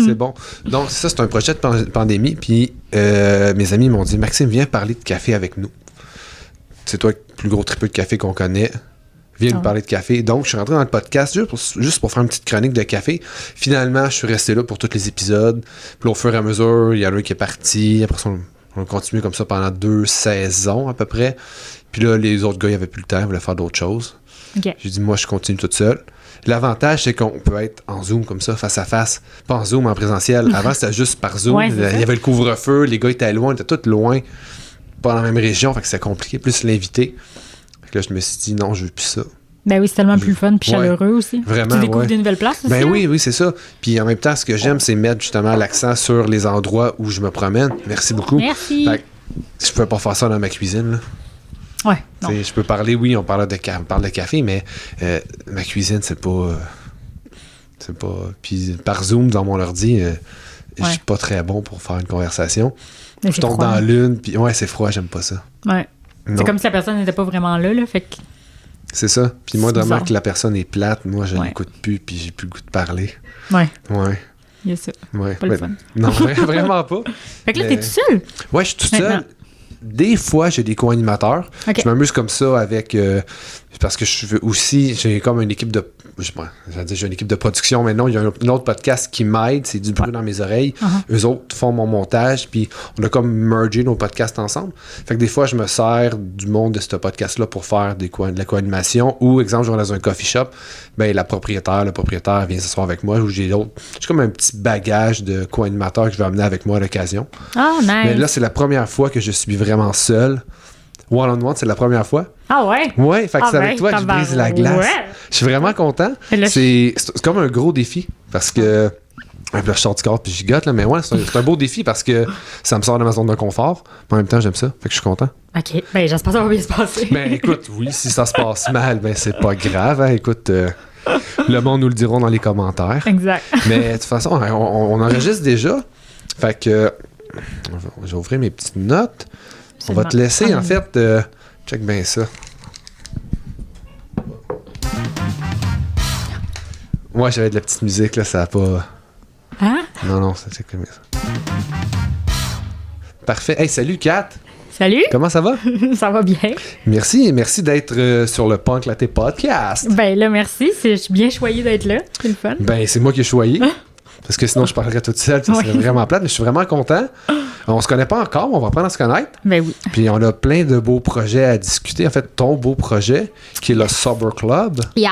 C'est bon. Donc, ça, c'est un projet de pandémie. Puis, mes amis m'ont dit, Maxime, viens parler de café avec nous. C'est toi le plus gros tripeux de café qu'on connaît. Viens nous parler de café. Donc, je suis rentré dans le podcast juste pour faire une petite chronique de café. Finalement, je suis resté là pour tous les épisodes. Puis, au fur et à mesure, il y en a un qui est parti. Après ça, on continue comme ça pendant 2 saisons à peu près. Puis là, les autres gars, ils n'avaient plus le temps. Ils voulaient faire d'autres choses. Okay. J'ai dit, moi, je continue toute seule. L'avantage, c'est qu'on peut être en Zoom comme ça, face à face. Pas en Zoom, en présentiel. Avant, c'était juste par Zoom. Ouais, il y avait le couvre-feu. Les gars étaient loin. Ils étaient tous loin. Pas dans la même région. Fait que c'était compliqué. Plus l'invité. Fait que là, je me suis dit, non, je veux plus ça. Ben oui, c'est tellement plus fun puis chaleureux aussi. Vraiment, tu découvres des nouvelles places aussi. Ben oui, c'est ça. Puis en même temps, ce que j'aime, c'est mettre justement l'accent sur les endroits où je me promène. Merci beaucoup. Merci. Fait que je pouvais pas faire ça dans ma cuisine, là. Ouais. Je peux parler, oui, on parle de café, mais ma cuisine, c'est pas. Puis par Zoom, dans mon ordi, je suis pas très bon pour faire une conversation. Mais je tombe dans l'une, puis c'est froid, j'aime pas ça. Ouais. Non. C'est comme si la personne n'était pas vraiment là, fait que. C'est ça. Puis moi, de remarquer que la personne est plate, moi, je n'écoute plus, puis j'ai plus le goût de parler. Ouais. Ouais. Il y a ça. Ouais. Pas le fun. Non, vraiment pas. Fait que là, t'es tout seul? Ouais, je suis tout seul. Des fois, j'ai des co-animateurs. Okay. Je m'amuse comme ça avec... parce que je veux aussi... J'ai comme une équipe de... j'ai une équipe de production, mais non, il y a un autre podcast qui m'aide. C'est du bruit dans mes oreilles. Eux autres font mon montage, puis on a comme mergé nos podcasts ensemble. Fait que des fois, je me sers du monde de ce podcast-là pour faire de la co-animation. Ou, exemple, je vais dans un coffee shop, ben le propriétaire vient s'asseoir avec moi, ou j'ai d'autres... J'ai comme un petit bagage de co-animateur que je vais amener avec moi à l'occasion. Oh, nice! Mais là, c'est la première fois que je suis vraiment seul. One-on-one, c'est la première fois. Ah ouais? Ouais, fait que c'est avec toi que je brise la glace. Ouais. Je suis vraiment content. C'est comme un gros défi parce que... Là, je sors du corps puis je gigote, là, mais ouais, c'est un beau défi parce que ça me sort de ma zone de confort. Mais en même temps, j'aime ça. Fait que je suis content. OK. Ben, j'espère que ça va bien se passer. Ben, écoute, oui, si ça se passe mal, ben, c'est pas grave. Hein. Écoute, le monde nous le diront dans les commentaires. Exact. Mais de toute façon, on enregistre déjà. Fait que... Je vais ouvrir mes petites notes. On va te laisser, en fait, check bien ça. Moi, j'avais de la petite musique, là, ça a pas... Hein? Non, c'est comme ça. Parfait. Hey, salut, Kat! Salut! Comment ça va? Ça va bien. Merci d'être sur le Punk Latte Podcast. Ben là, merci. Je suis bien choyée d'être là. C'est le fun. Ben, c'est moi qui ai choisi. Parce que sinon, je parlerais toute seule. Ça serait vraiment plate, mais je suis vraiment content. On se connaît pas encore, on va apprendre à se connaître. Ben oui. Puis on a plein de beaux projets à discuter. En fait, ton beau projet, qui est le Sober Club. Yes!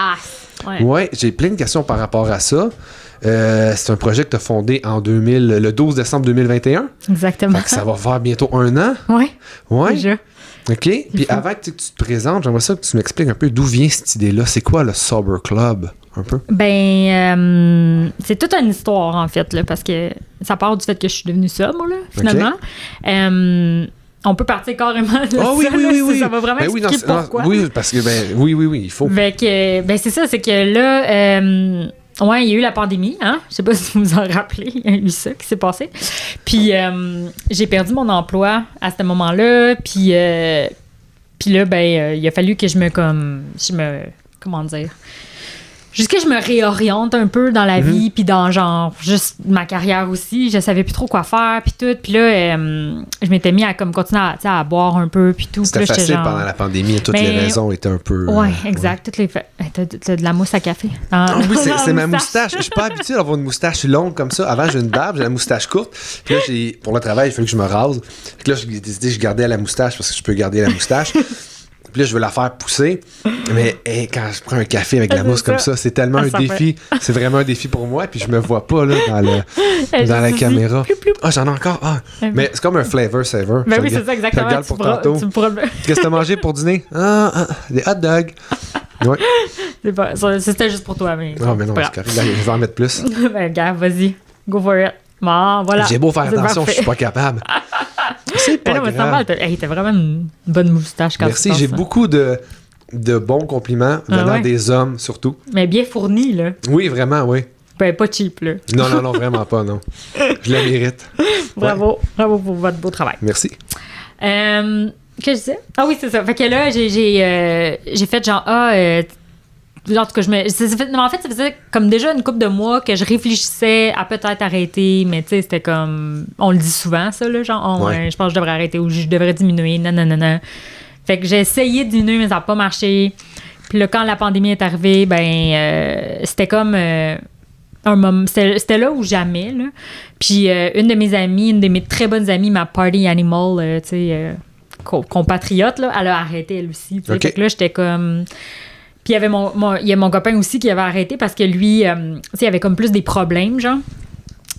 Ouais, j'ai plein de questions par rapport à ça. C'est un projet que tu as fondé le 12 décembre 2021. Exactement. Fait que ça va faire bientôt 1 an. Oui. Ouais. Déjà. OK. Puis avant que tu te présentes, j'aimerais ça que tu m'expliques un peu d'où vient cette idée-là. C'est quoi le Sober Club? Un peu? Ben, c'est toute une histoire, en fait, là, parce que ça part du fait que je suis devenue sobre, là, finalement. Okay. On peut partir carrément de ça, oui. Ça va vraiment expliquer pourquoi. Oui, parce que, oui, il faut. Ben, c'est ça, c'est que là, il y a eu la pandémie, hein? Je sais pas si vous vous en rappelez, il y a eu ça qui s'est passé. Puis, j'ai perdu mon emploi à ce moment-là, puis là, ben, il a fallu que comment dire... Juste que je me réoriente un peu dans la vie, puis dans, genre, juste ma carrière aussi. Je savais plus trop quoi faire, puis tout. Puis là, je m'étais mis à comme continuer à boire un peu, puis tout. C'était facile genre... pendant la pandémie. Toutes les raisons étaient un peu... Oui, exact. Ouais. T'as de la mousse à café. Oui, c'est ma moustache. Je suis pas habitué d'avoir une moustache longue comme ça. Avant, j'ai une barbe, j'ai la moustache courte. Puis là, pour le travail, il fallait que je me rase. Puis là, j'ai décidé que je gardais la moustache parce que je peux garder la moustache. Puis là, je veux la faire pousser. Mais quand je prends un café avec de la mousse comme ça, c'est tellement un défi. C'est vraiment un défi pour moi. Puis je me vois pas là, dans la caméra. Ah, j'en ai encore. Ah. Mais c'est comme un flavor saver. Ben oui, c'est ça, exactement. Je regarde pour tantôt. Qu'est-ce que t'as mangé pour dîner? Des hot dogs. Ouais. C'était juste pour toi. Mais non, mais non, c'est correct. Je vais en mettre plus. Ben, gars, vas-y. Go for it. Bon, voilà. J'ai beau faire attention, je suis pas capable. C'est pas grave. T'as vraiment une bonne moustache quand Merci, j'ai beaucoup de bons compliments venant des hommes, surtout. Mais bien fournis, là. Oui, vraiment, oui. Ben, pas cheap, là. Non, vraiment pas, non. Je le mérite. Bravo pour votre beau travail. Merci. Que je disais? Ah oui, c'est ça. Fait que là, j'ai fait genre, En tout cas, en fait, ça faisait comme déjà une couple de mois que je réfléchissais à peut-être arrêter, mais tu sais, c'était comme... On le dit souvent, ça, là, genre, je pense que je devrais arrêter ou je devrais diminuer, non. Fait que j'ai essayé de diminuer, mais ça n'a pas marché. Puis là, quand la pandémie est arrivée, c'était comme... un moment, c'était là ou jamais, là. Puis une de mes très bonnes amies, ma party animal, tu sais, compatriote, là, elle a arrêté, elle aussi. Okay. Fait que là, j'étais comme... Puis il y a mon copain aussi qui avait arrêté parce que lui, il avait comme plus des problèmes, genre,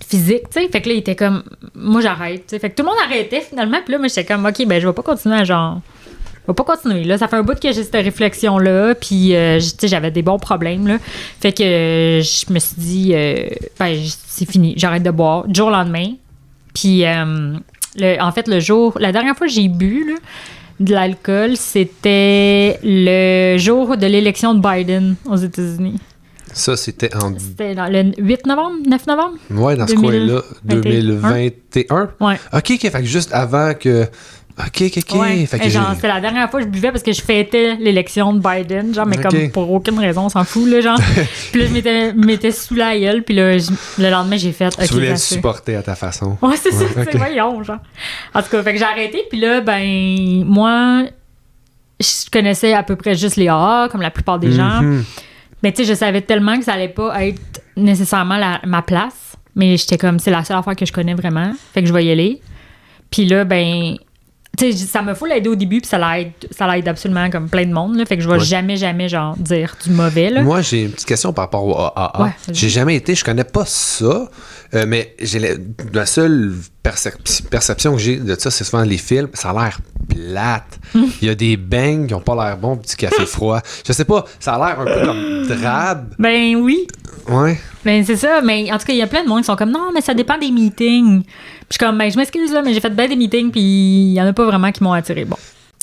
physiques, tu sais. Fait que là, il était comme, moi, j'arrête, tu sais. Fait que tout le monde arrêtait, finalement. Puis là, moi, j'étais comme, OK, je vais pas continuer à, genre... Je vais pas continuer, là. Ça fait un bout que j'ai cette réflexion-là, puis, tu sais, j'avais des bons problèmes, là. Fait que je me suis dit, c'est fini, j'arrête de boire. Du jour au lendemain. Puis, en fait, la dernière fois que j'ai bu, là, de l'alcool, c'était le jour de l'élection de Biden aux États-Unis. Ça, c'était C'était dans le 8 novembre, 9 novembre? Ouais, dans ce coin-là, 2021. Ouais. OK, fait que juste avant que... OK. Ouais. Fait que c'était la dernière fois que je buvais parce que je fêtais l'élection de Biden, genre, mais comme pour aucune raison, on s'en fout, là, genre. Puis là, je m'étais sous la gueule, puis là, le lendemain, j'ai fait... Tu voulais le supporter à ta façon. Ouais, c'est ça, c'est voyons, genre. En tout cas, fait que j'ai arrêté, puis là, moi, je connaissais à peu près juste les AA, comme la plupart des gens. Mais tu sais, je savais tellement que ça allait pas être nécessairement ma place, mais j'étais comme, c'est la seule affaire que je connais vraiment, fait que je vais y aller. Puis là, tu sais, ça me faut l'aider au début, puis ça l'aide absolument comme plein de monde, là, fait que je vais jamais, genre, dire du mauvais, là. Moi, j'ai une petite question par rapport au AA. Ouais, j'ai jamais été, je connais pas ça, mais la seule perception que j'ai de ça, c'est souvent les films, ça a l'air plate. Il y a des bangs qui ont pas l'air bons, petit café froid. Je sais pas, ça a l'air un peu comme drabe. Ben oui. Ouais. Ben c'est ça, mais en tout cas, il y a plein de monde qui sont comme, non, mais ça dépend des meetings. Puis je suis comme, je m'excuse là, mais j'ai fait bien des meetings, puis il y en a pas vraiment qui m'ont attiré. Bon.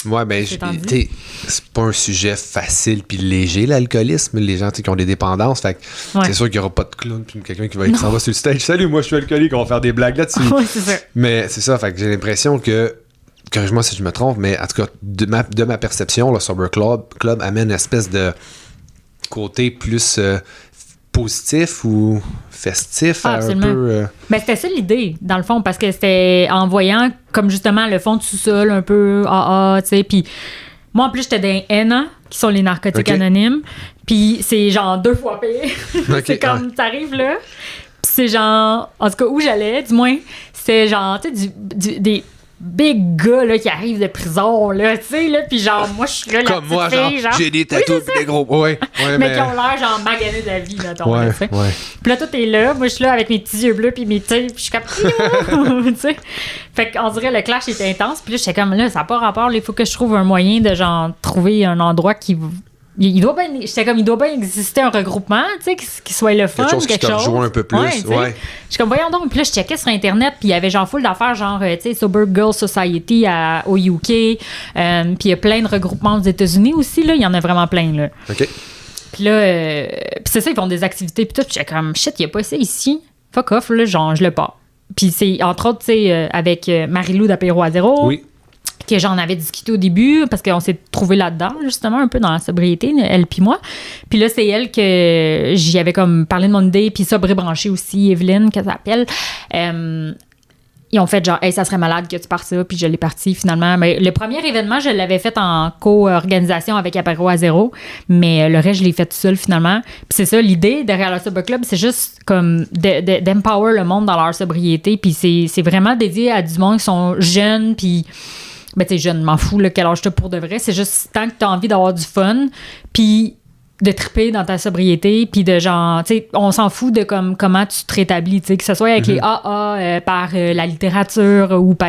Ouais, c'est pas un sujet facile puis léger, l'alcoolisme. Les gens qui ont des dépendances, fait que c'est sûr qu'il y aura pas de clown puis quelqu'un qui s'en va sur le stage. Salut, moi je suis alcoolique, on va faire des blagues là-dessus. Ouais, c'est ça. Mais c'est ça, fait que j'ai l'impression que, corrige-moi si je me trompe, mais en tout cas, de ma perception, le Sober Club amène une espèce de côté plus positif ou festif. Absolument. Un peu... c'était ça l'idée, dans le fond, parce que c'était en voyant comme justement le fond de sous-sol, un peu AA, tu sais, puis moi en plus j'étais dans NA, qui sont les narcotiques anonymes, puis c'est genre 2 fois pire. C'est comme, t'arrives là, puis c'est genre, en tout cas où j'allais, du moins, c'est genre, tu sais, des big gars là, qui arrivent de prison, là, tu sais, là, puis genre, moi, je suis là, comme moi, fille, genre, j'ai des tatous pis des gros... Ouais, mais qui ont l'air, genre, maganés de la vie, mettons, ouais, là, tu sais. Ouais. Puis là, toi, t'es là, moi, je suis là avec mes petits yeux bleus puis mes petits... Puis je suis comme... tu sais. Fait qu'on dirait le clash était intense, puis là, j'étais comme, là, ça n'a pas rapport, il faut que je trouve un moyen de, genre, trouver un endroit qui... Il doit bien exister un regroupement, tu sais, qui soit le fun, quelque chose qui te rejoint un peu plus, ouais. Je suis comme, voyons donc, puis là, je checkais sur Internet, puis il y avait genre full d'affaires, genre, tu sais, Sober Girl Society au UK, puis il y a plein de regroupements aux États-Unis aussi, là, il y en a vraiment plein, là. OK. Puis là, puis c'est ça, ils font des activités, puis tout, puis j'étais comme, shit, il n'y a pas ça ici, fuck off, là, genre, je le pars. Puis c'est, entre autres, tu sais, avec Marie-Lou d'Apéro à Zéro. Oui. Que j'en avais discuté au début parce qu'on s'est trouvé là-dedans, justement, un peu dans la sobriété, elle puis moi. Puis là, c'est elle que j'y avais comme parlé de mon idée, puis Sobre et Branché aussi, Evelyne, qu'elle s'appelle. Ils ont fait genre, hey, ça serait malade que tu pars ça, puis je l'ai parti finalement. Mais le premier événement, je l'avais fait en co-organisation avec Apéro à Zéro, mais le reste, je l'ai fait tout seul finalement. Puis c'est ça, l'idée derrière le Sober Club, c'est juste comme d'empower le monde dans leur sobriété, puis c'est vraiment dédié à du monde qui sont jeunes, puis ben tu sais, jeune, m'en fous là, quel âge t'as pour de vrai, c'est juste tant que t'as envie d'avoir du fun, puis de triper dans ta sobriété, puis de genre, tu sais, on s'en fout de comment tu te rétablis, tu sais, que ce soit avec les AA, par la littérature ou par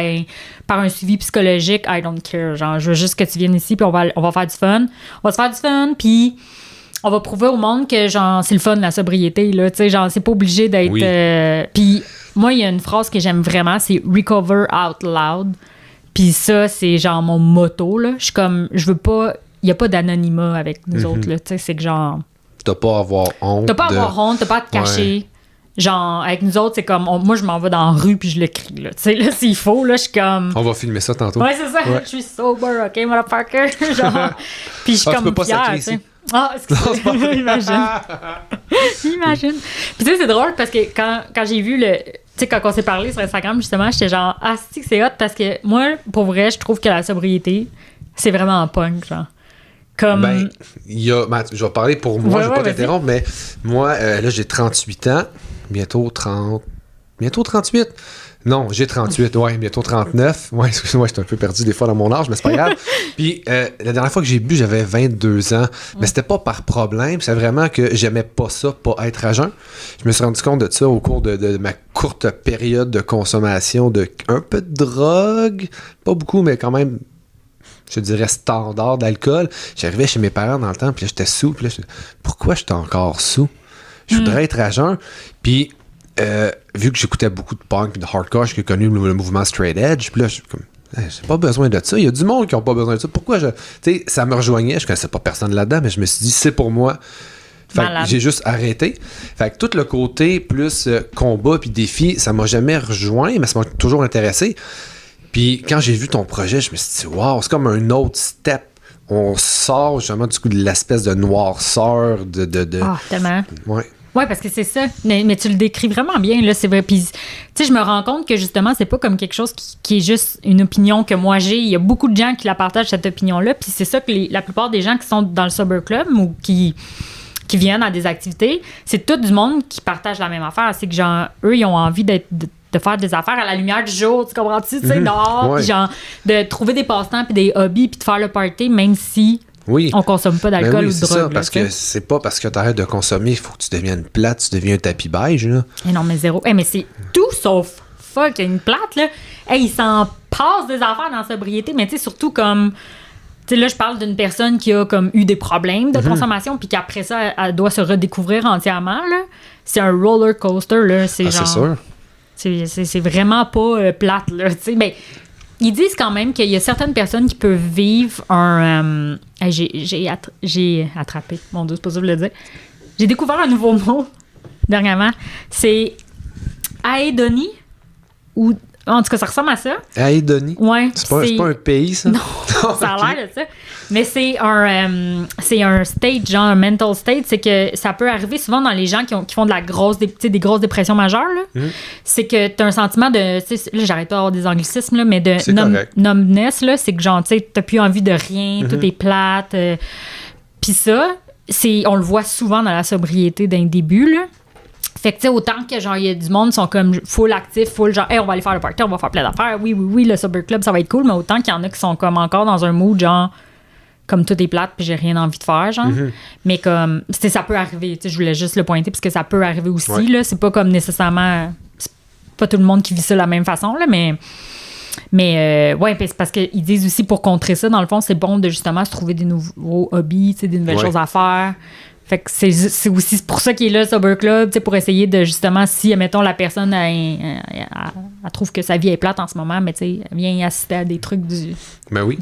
un suivi psychologique, I don't care, genre, je veux juste que tu viennes ici, puis on va faire du fun. On va se faire du fun, puis on va prouver au monde que, genre, c'est le fun, la sobriété, là, tu sais, genre, c'est pas obligé d'être... Oui. Puis moi, il y a une phrase que j'aime vraiment, c'est « recover out loud ». Puis ça, c'est genre mon motto, là. Je suis comme, je veux pas... Il n'y a pas d'anonymat avec nous autres, là. Tu sais, c'est que genre... T'as pas à avoir honte. T'as pas à avoir honte, t'as pas à te cacher. Ouais. Genre, avec nous autres, c'est comme... moi, je m'en vais dans la rue puis je le crie, là. Tu sais, là, s'il faut, là, je suis comme... On va filmer ça tantôt. Ouais, c'est ça. Ouais. Je suis sober, OK, motherfucker? Genre... Puis je suis comme fière, tu sais. Ah, excusez-moi, imagine. Imagine. Puis tu sais, c'est drôle parce que quand j'ai vu le... Tu sais, quand on s'est parlé sur Instagram, justement, j'étais genre, ah, c'est hot parce que moi, pour vrai, je trouve que la sobriété, c'est vraiment un punk, genre. Comme... Ben, je vais parler pour moi, je vais pas t'interrompre, mais moi, là, j'ai 38 ans, bientôt 38. Non, j'ai 38, ouais, bientôt 39. Ouais, excusez-moi, j'étais un peu perdu des fois dans mon âge, mais c'est pas grave. Puis, la dernière fois que j'ai bu, j'avais 22 ans. Mais c'était pas par problème, c'est vraiment que j'aimais pas ça, pas être à jeun. Je me suis rendu compte de ça au cours de ma courte période de consommation de un peu de drogue. Pas beaucoup, mais quand même, je dirais standard d'alcool. J'arrivais chez mes parents dans le temps, puis là, j'étais sous. Puis là, pourquoi j'étais encore sous? Je voudrais être à jeun. Puis... vu que j'écoutais beaucoup de punk et de hardcore, j'ai connu le mouvement straight edge, puis là, j'ai pas besoin de ça. Il y a du monde qui n'a pas besoin de ça. Pourquoi tu sais, ça me rejoignait, je connaissais pas personne là-dedans, mais je me suis dit, c'est pour moi. Fait que j'ai juste arrêté. Fait que tout le côté plus combat puis défi, ça m'a jamais rejoint, mais ça m'a toujours intéressé. Puis quand j'ai vu ton projet, je me suis dit, wow, c'est comme un autre step. On sort justement du coup de l'espèce de noirceur de... Ah, tellement. Ouais. Oui, parce que c'est ça. Mais tu le décris vraiment bien, là, c'est vrai. Puis, tu sais, je me rends compte que justement, c'est pas comme quelque chose qui est juste une opinion que moi j'ai. Il y a beaucoup de gens qui la partagent, cette opinion-là. Puis c'est ça que la plupart des gens qui sont dans le Sober Club ou qui viennent à des activités, c'est tout du monde qui partage la même affaire. C'est que, genre, eux, ils ont envie de faire des affaires à la lumière du jour, tu comprends-tu? Tu sais, dehors, puis genre, de trouver des passe-temps puis des hobbies puis de faire le party, même si... Oui. On consomme pas d'alcool ou de drogue. Ça, parce que c'est pas parce que t'arrêtes de consommer, il faut que tu deviennes plate, tu deviens un tapis beige, là. Eh non, mais zéro. Mais c'est tout sauf fucking plate, là. Il s'en passe des affaires dans la sobriété, mais tu sais, surtout comme... Tu sais, là, je parle d'une personne qui a comme eu des problèmes de consommation, puis qu'après ça, elle doit se redécouvrir entièrement, là. C'est un roller coaster, là. C'est genre... C'est sûr. C'est vraiment pas plate, là. Tu sais, mais... Ils disent quand même qu'il y a certaines personnes qui peuvent vivre un... j'ai attrapé. Mon Dieu, c'est pas ça que je voulais dire. J'ai découvert un nouveau mot dernièrement. C'est aédonie. Ou... En tout cas, ça ressemble à ça. Aédonie? Ouais. C'est pas un pays, ça? Non, ça a l'air de ça. Mais c'est un state, genre un mental state. C'est que ça peut arriver souvent dans les gens qui font de la des grosses dépressions majeures. Là. C'est que tu as un sentiment de... Là, j'arrête pas d'avoir des anglicismes, là, mais de numbness. Là, c'est que genre, tu n'as plus envie de rien, tout est plate. Puis ça, on le voit souvent dans la sobriété d'un début, là. Fait que, tu sais, autant que, genre, il y a du monde qui sont comme full actifs, full, genre, hey, on va aller faire le party, on va faire plein d'affaires. Oui, le Sober Club, ça va être cool, mais autant qu'il y en a qui sont comme encore dans un mood, genre, comme tout est plate, puis j'ai rien envie de faire, genre. Mais comme, ça peut arriver, tu sais, je voulais juste le pointer, parce que ça peut arriver aussi, là. C'est pas comme nécessairement. C'est pas tout le monde qui vit ça de la même façon, là, mais ouais, c'est parce qu'ils disent aussi pour contrer ça, dans le fond, c'est bon de justement se trouver des nouveaux hobbies, tu sais, des nouvelles choses à faire. Fait que c'est aussi pour ça qu'il est là, le Sober Club, pour essayer de, justement, si, admettons, la personne, elle trouve que sa vie est plate en ce moment, mais, tu sais, elle vient assister à des trucs du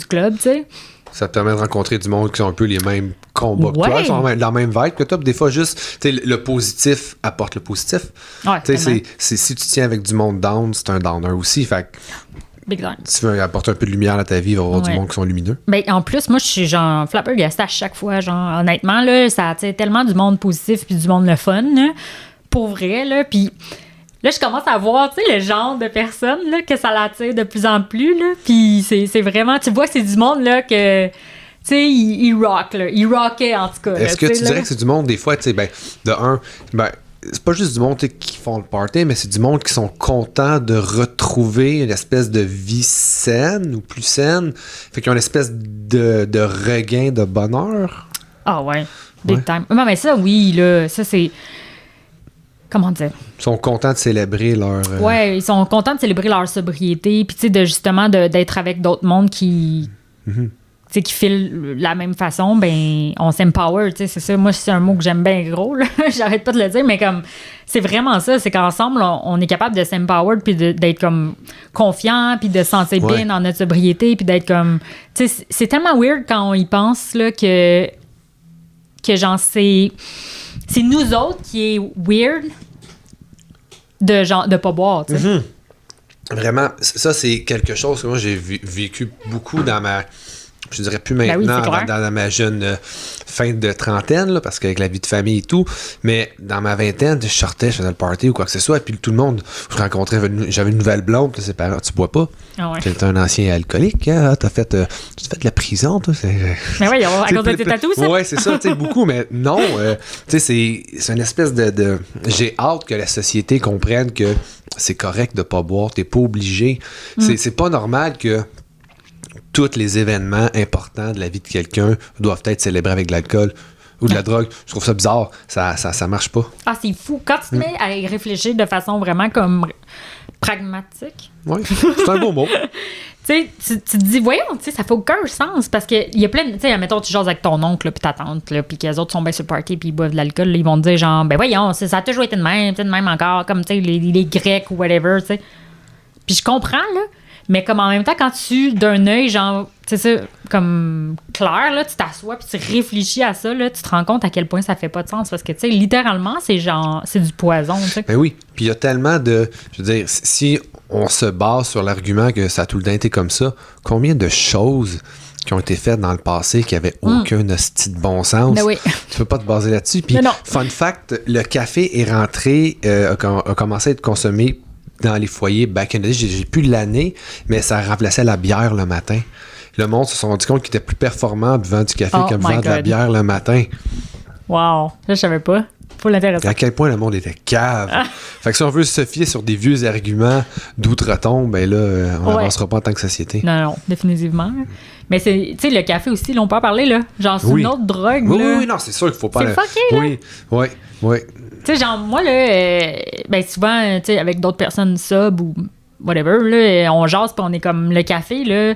club, tu sais. Ça te permet de rencontrer du monde qui ont un peu les mêmes combats que toi, qui sont dans la même vibe que toi. Des fois, juste, tu sais, le positif apporte le positif. Ouais, tu sais, si tu tiens avec du monde down, c'est un downer aussi, fait que... Big time. Si tu veux apporter un peu de lumière à ta vie, il va y avoir du monde qui sont lumineux. Ben, en plus, moi, je suis genre flabbergastée à chaque fois. Genre, honnêtement, là, ça attire tellement du monde positif puis du monde le fun, là, pour vrai. Là, puis là, je commence à voir, tu sais, le genre de personnes là, que ça l'attire de plus en plus. Là, puis c'est vraiment... Tu vois, c'est du monde là, que... Tu sais, il rock, là. Il rockait, en tout cas. Est-ce que tu dirais que c'est du monde, des fois, tu sais, ben, de un... Ben, c'est pas juste du monde qui font le party, mais c'est du monde qui sont contents de retrouver une espèce de vie saine ou plus saine. Fait qu'ils ont une espèce de regain de bonheur. Ah ouais, big time. Non, mais ça, oui, là, ça c'est... Comment dire? Ils sont contents de célébrer leur... Ouais, ils sont contents de célébrer leur sobriété, puis tu sais, justement, d'être avec d'autres mondes qui... Tu sais, qui filent la même façon, ben on s'empower, tu sais, c'est ça. Moi, c'est un mot que j'aime bien gros, là. J'arrête pas de le dire, mais comme, c'est vraiment ça, c'est qu'ensemble, on est capable de s'empower, puis d'être comme confiant, puis de se sentir bien dans notre sobriété, puis d'être comme... Tu sais, c'est tellement weird quand on y pense, là, que genre, c'est nous autres qui est weird de pas boire, tu sais. Vraiment, ça, c'est quelque chose que moi, j'ai vécu beaucoup dans Je dirais plus maintenant, dans ma jeune fin de trentaine, là, parce qu'avec la vie de famille et tout, mais dans ma vingtaine, je sortais, je faisais le party ou quoi que ce soit, et puis tout le monde, je rencontrais, j'avais une nouvelle blonde, ses parents, tu bois pas? Ah ouais. T'es un ancien alcoolique, hein? Tu fait de la prison, toi? Mais oui, à cause de tes tatous, ça? Oui, c'est ça, tu sais, beaucoup, mais non, tu sais, c'est une espèce de... J'ai hâte que la société comprenne que c'est correct de pas boire, t'es pas obligé. C'est pas normal que tous les événements importants de la vie de quelqu'un doivent être célébrés avec de l'alcool ou de la drogue. Je trouve ça bizarre. Ça marche pas. Ah, c'est fou. Quand tu te mets à y réfléchir de façon vraiment comme pragmatique. Oui, c'est un beau mot. Tu te dis, voyons, ça fait aucun sens. Parce qu'il y a plein de. Tu sais, mettons, tu jases avec ton oncle, puis ta tante, puis qu'les autres sont bien sur le party, puis ils boivent de l'alcool, là, ils vont te dire, genre, ben voyons, ça a toujours été de même encore, comme, tu sais, les Grecs ou whatever, tu sais. Puis je comprends, là. Mais comme en même temps, quand tu, d'un œil, genre, tu sais ça, comme clair, là, tu t'assois puis tu réfléchis à ça, là, tu te rends compte à quel point ça fait pas de sens. Parce que, tu sais, littéralement, c'est genre, c'est du poison, tu sais. Ben oui. Puis il y a tellement de... Je veux dire, si on se base sur l'argument que ça a tout le temps été comme ça, combien de choses qui ont été faites dans le passé qui n'avaient aucun hostie de bon sens? Ben oui. Tu peux pas te baser là-dessus. Puis, fun fact, le café est rentré, a commencé à être consommé dans les foyers back in the day. J'ai plus l'année, mais ça remplaçait la bière le matin. Le monde se sont rendu compte qu'il était plus performant en buvant du café qu'en buvant de la bière le matin. Wow, ça je savais pas. Faut l'intéresser. À quel point le monde était cave. Fait que si on veut se fier sur des vieux arguments d'outre-tombe, ben là, on n'avancera pas en tant que société. Non, définitivement. Mais c'est, tu sais, le café aussi, là, on peut en parler, là. Genre, c'est une autre drogue, là. Oui, non, c'est sûr qu'il faut pas... C'est fucké, là. Oui. Tu sais, genre, moi, là, ben souvent, tu sais, avec d'autres personnes sub ou whatever, là, on jase pis on est comme le café, là,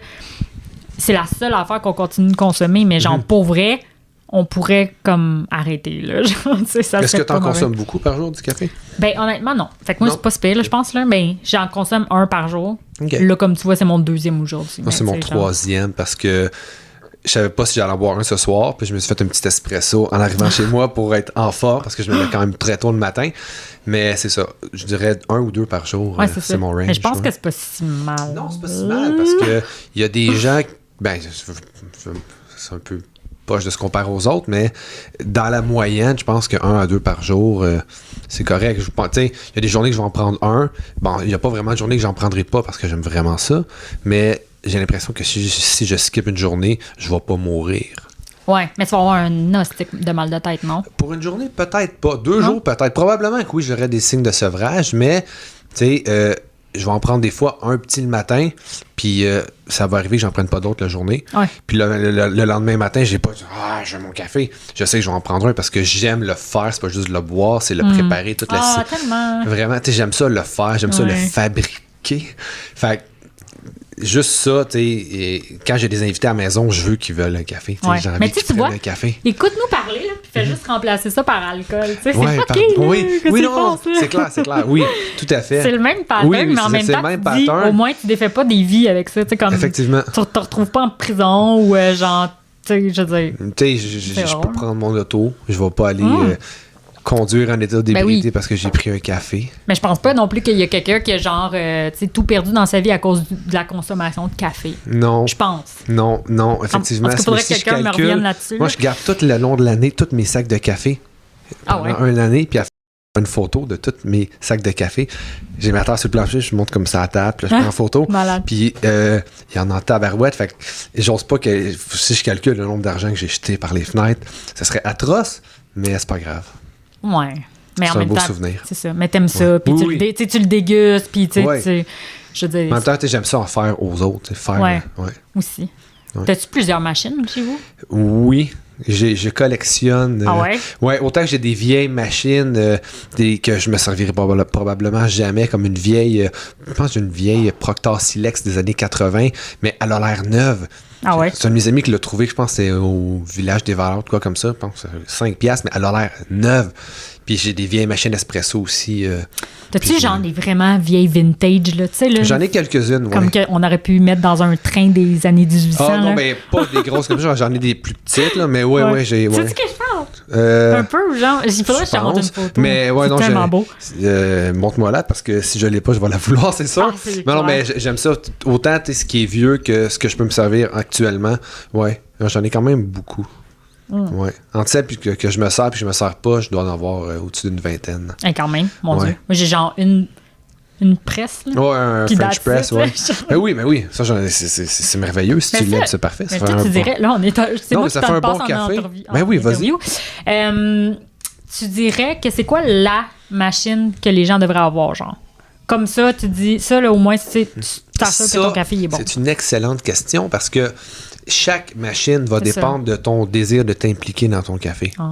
c'est la seule affaire qu'on continue de consommer, mais genre, pour vrai, on pourrait comme arrêter, là. Genre, est-ce que t'en consommes beaucoup par jour du café? Ben, honnêtement, non. Fait que moi, c'est pas super, là, je pense, là. Ben, j'en consomme 1 par jour. Okay. Là, comme tu vois, c'est mon 2e aujourd'hui. Moi, c'est mon 3e parce que je savais pas si j'allais en boire un ce soir, puis je me suis fait un petit espresso en arrivant chez moi pour être en forme, parce que je me lève quand même très tôt le matin. Mais c'est ça, je dirais 1 ou 2 par jour, c'est mon range. Mais je pense que c'est pas si mal. Non, c'est pas si mal, parce que il y a des gens, ben, c'est un peu poche de se comparer aux autres, mais dans la moyenne, je pense que 1 à 2 par jour, c'est correct. Il y a des journées que je vais en prendre 1. Bon, il n'y a pas vraiment de journée que j'en prendrai pas parce que j'aime vraiment ça, mais j'ai l'impression que si je skip une journée, je vais pas mourir. Ouais, mais tu vas avoir un ostique de mal de tête, non? Pour une journée, peut-être pas. 2 jours, peut-être. Probablement que oui, j'aurais des signes de sevrage, mais tu sais, je vais en prendre des fois un petit le matin, puis ça va arriver que j'en prenne pas d'autres la journée. Ouais. Puis le lendemain matin, j'ai pas dit « Ah, j'ai mon café ». Je sais que je vais en prendre un parce que j'aime le faire, c'est pas juste le boire, c'est le préparer toute la... Ah, tellement! Vraiment, tu sais, j'aime ça le faire, j'aime ça le fabriquer. Fait que juste ça, tu sais, quand j'ai des invités à la maison, je veux qu'ils veulent un café. J'ai envie qu'ils prennent un café. Écoute-nous parler, là, puis fais juste remplacer ça par alcool. C'est fucké, oui, non, c'est clair. Oui, tout à fait. C'est le même pattern, mais en même temps, tu dis, au moins, tu défais pas des vies avec ça. Comme, effectivement. Tu te retrouves pas en prison ou genre, tu sais, je veux dire... Tu sais, je peux prendre mon auto, je vais pas aller... conduire en état d'ébriété parce que j'ai pris un café. Mais je pense pas non plus qu'il y a quelqu'un qui a genre tout perdu dans sa vie à cause de la consommation de café. Non. Je pense. Non, effectivement. Parce qu'il faudrait que quelqu'un me revienne là-dessus. Moi, je garde tout le long de l'année, tous mes sacs de café. Pendant une année, puis à faire une photo de tous mes sacs de café. J'ai ma tasse sur le plancher, je monte comme ça à la table, puis là, je prends en photo. Malade. Puis il y en a en tabarouette. Fait que j'ose pas que... Si je calcule le nombre d'argent que j'ai jeté par les fenêtres, ça serait atroce, mais c'est pas grave. Ouais. Mais c'est en un même beau temps, souvenir. C'est ça. Mais t'aimes ça, puis tu le dégustes, puis tu sais, je veux dire... En même temps, j'aime ça en faire aux autres. Aussi. Ouais. T'as-tu plusieurs machines chez vous? Oui. Je collectionne. Ah ouais? Ouais, autant que j'ai des vieilles machines que je me servirai probablement jamais, comme une vieille, je pense une vieille Proctor Silex des années 80, mais elle a l'air neuve. Ah ouais? C'est un de mes amis qui l'a trouvé, je pense que c'est au village des Valeurs, quoi comme ça, je pense 5$, mais elle a l'air neuve. Puis j'ai des vieilles machines espresso aussi. T'as-tu genre des vraiment vieilles vintage, là, tu sais, là? J'en ai quelques-unes, comme qu'on aurait pu mettre dans un train des années 1800, Ah non, là. mais pas des grosses comme ça, j'en ai des plus petites, là, mais ouais, j'ai... C'est ce que je Un peu, genre, il faudrait que je te montre une photo. Mais ouais, c'est tellement beau. Montre-moi là, parce que si je l'ai pas, je vais la vouloir, c'est sûr. Non, mais j'aime ça. Autant ce qui est vieux que ce que je peux me servir actuellement. Ouais, j'en ai quand même beaucoup. Ouais. Entre celles que je me sers puis que je me sers pas, je dois en avoir au-dessus d'une vingtaine. Quand même, mon Dieu. Moi, j'ai genre une presse. Là, ouais, un French press, ouais. Mais oui. Ça, c'est merveilleux. Si tu l'aimes, c'est parfait. Mais tu dirais, là, on est. C'est moi qui t'en passe en entrevue. Ben oui, vas-y. Tu dirais que c'est quoi la machine que les gens devraient avoir, genre? Comme ça, tu dis, ça, là, au moins, tu t'assures que ton café est bon. C'est une excellente question parce que chaque machine va dépendre de ton désir de t'impliquer dans ton café. Oh.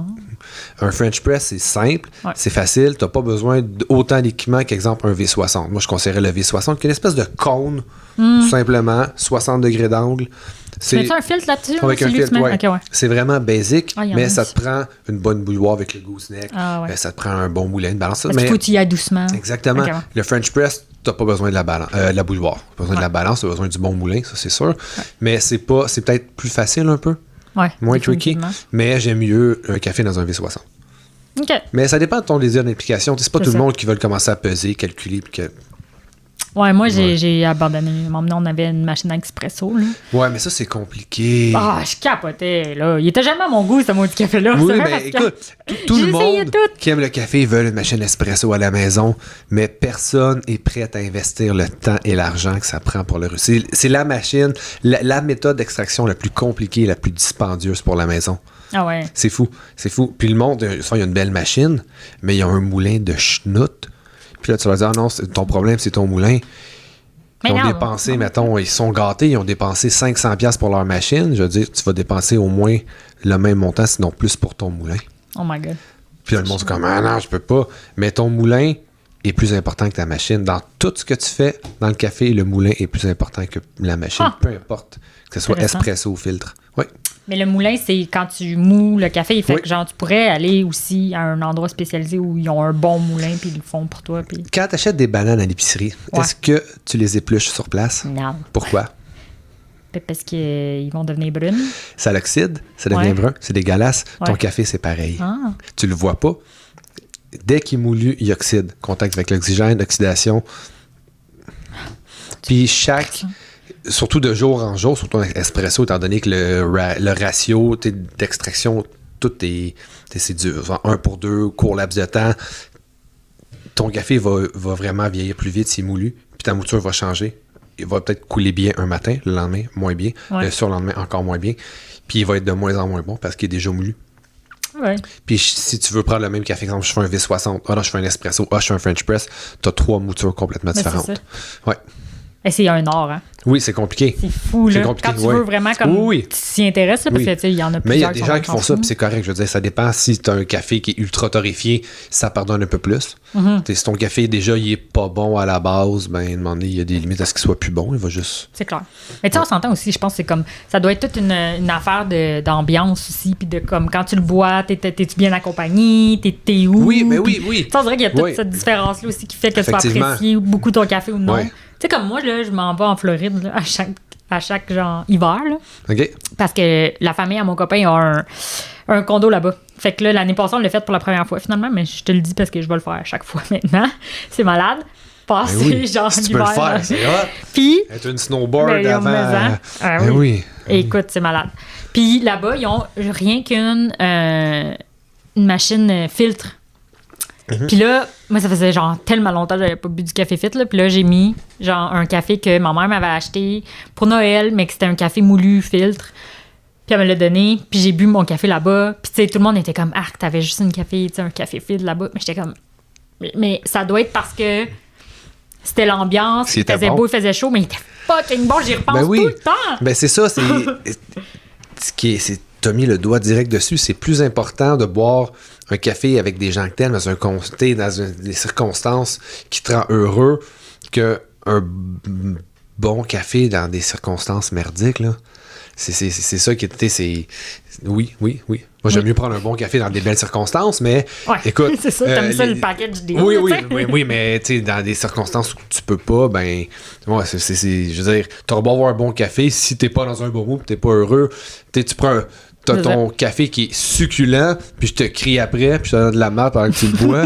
Un French press, c'est simple, c'est facile. Tu n'as pas besoin d'autant d'équipement qu'exemple un V60. Moi, je conseillerais le V60, qui est une espèce de cône, tout simplement, 60 degrés d'angle. Mets-tu un filtre là-dessus? Avec un filtre, oui. Okay, ouais. C'est vraiment basic, mais ça te aussi. prend une bonne bouilloire avec le gooseneck. Ça te prend un bon moulin, une balance. Parce qu'il faut que tu y ailles doucement. Exactement. Okay, le French press, tu n'as pas besoin de la bouilloire. Tu n'as pas besoin de la balance, tu as besoin du bon moulin, ça c'est sûr. Ouais. Mais c'est peut-être plus facile un peu. Ouais, moins tricky. Mais j'aime mieux un café dans un V60. OK. Mais ça dépend de ton désir d'implication. C'est pas tout le monde qui veut commencer à peser, calculer. Puis ouais, moi, j'ai abandonné. Maintenant, on avait une machine à expresso. Là. Ouais, mais ça, c'est compliqué. Ah, je capotais. Là. Il était jamais à mon goût, ce maudit café-là. Oui, mais écoute, tout le monde qui aime le café veut une machine espresso à la maison, mais personne est prêt à investir le temps et l'argent que ça prend pour le réussir. C'est la machine, la méthode d'extraction la plus compliquée, la plus dispendieuse pour la maison. Ah ouais. C'est fou. Puis le monde, il y a une belle machine, mais il y a un moulin de schnout. Puis là, tu vas dire, non, ton problème, c'est ton moulin. Ils ont dépensé, mettons, ils sont gâtés, ils ont dépensé 500$ pour leur machine. Je veux dire, tu vas dépenser au moins le même montant, sinon plus pour ton moulin. Oh my God. Puis là, le monde, c'est comme, ah non, je peux pas. Mais ton moulin est plus important que ta machine. Dans tout ce que tu fais dans le café, le moulin est plus important que la machine. Peu importe, que ce soit espresso ou filtre. Oui. Mais le moulin, c'est quand tu mous le café. Fait que genre, tu pourrais aller aussi à un endroit spécialisé où ils ont un bon moulin puis ils le font pour toi. Puis... Quand tu achètes des bananes à l'épicerie, est-ce que tu les épluches sur place? Non. Pourquoi? Parce qu'ils vont devenir brunes. Ça l'oxyde, ça devient brun, c'est dégueulasse. Ton café, c'est pareil. Ah. Tu le vois pas. Dès qu'il est moulu, il oxyde. Contact avec l'oxygène, oxydation. Puis surtout de jour en jour, surtout en espresso, étant donné que le ratio d'extraction, tout c'est dur. 1 pour 2, court laps de temps. Ton café va vraiment vieillir plus vite s'il est moulu, puis ta mouture va changer. Il va peut-être couler bien un matin, le lendemain, moins bien. Le surlendemain, encore moins bien. Puis il va être de moins en moins bon parce qu'il est déjà moulu. Ouais. Puis si tu veux prendre le même café, exemple, je fais un V60, là, je fais un espresso, je fais un French press, tu as 3 moutures complètement différentes. C'est ça. Ouais. Et c'est un art, hein? Oui, c'est compliqué. C'est fou, là. Quand tu veux vraiment comme tu t'y intéresses, là, parce que, tu sais, il y en a plusieurs. Mais il y a des gens qui font ça, puis c'est correct. Je veux dire, ça dépend si tu as un café qui est ultra torréfié, ça pardonne un peu plus. Si ton café, déjà, il est pas bon à la base, ben, demander, il y a des limites à ce qu'il soit plus bon. Il va juste... C'est clair. Mais tu sais, on s'entend aussi, je pense que c'est comme... Ça doit être toute une affaire d'ambiance aussi, puis de comme, quand tu le bois, t'es-tu bien accompagné, t'es où? Oui, mais oui. Tu sais, on dirait qu'il y a toute cette différence-là aussi qui fait que tu vas apprécier beaucoup ton café ou non. Ouais. Tu sais, comme moi, là, je m'en vais en Floride là, à chaque genre hiver. Là, OK. parce que la famille à mon copain a un condo là-bas. Fait que là, l'année passée, on l'a fait pour la première fois finalement, mais je te le dis parce que je vais le faire à chaque fois maintenant. C'est malade. Passer genre si tu l'hiver. peux le faire, c'est hot. Puis... Être une snowboard avant... oui. Écoute, c'est malade. Puis là-bas, ils ont rien qu'une machine filtre. Puis là, moi, ça faisait genre tellement longtemps que j'avais pas bu du café filtre. Là. Puis là, j'ai mis genre un café que ma mère m'avait acheté pour Noël, mais que c'était un café moulu filtre. Puis elle me l'a donné. Puis j'ai bu mon café là-bas. Puis tu sais, tout le monde était comme, ah, t'avais juste un café filtre là-bas. Mais j'étais comme, mais ça doit être parce que c'était l'ambiance. Il faisait beau, il faisait chaud, mais il était fucking bon. J'y repense tout le temps. Ben c'est ça, c'est... T'as mis le doigt direct dessus. C'est plus important de boire un café avec des gens que t'aimes dans des circonstances qui te rendent heureux qu'un bon café dans des circonstances merdiques, là. c'est ça qui était, c'est... Oui. Moi, j'aime mieux prendre un bon café dans des belles circonstances, mais écoute... c'est ça, t'aimes ça le package deal. Oui, mais tu sais, dans des circonstances où tu peux pas, ben... Ouais, je veux dire, t'auras beau avoir un bon café, si t'es pas dans un bon mood, t'es pas heureux, tu prends... T'as ton café qui est succulent, puis je te crie après, puis je te donne de la merde pendant que tu le bois.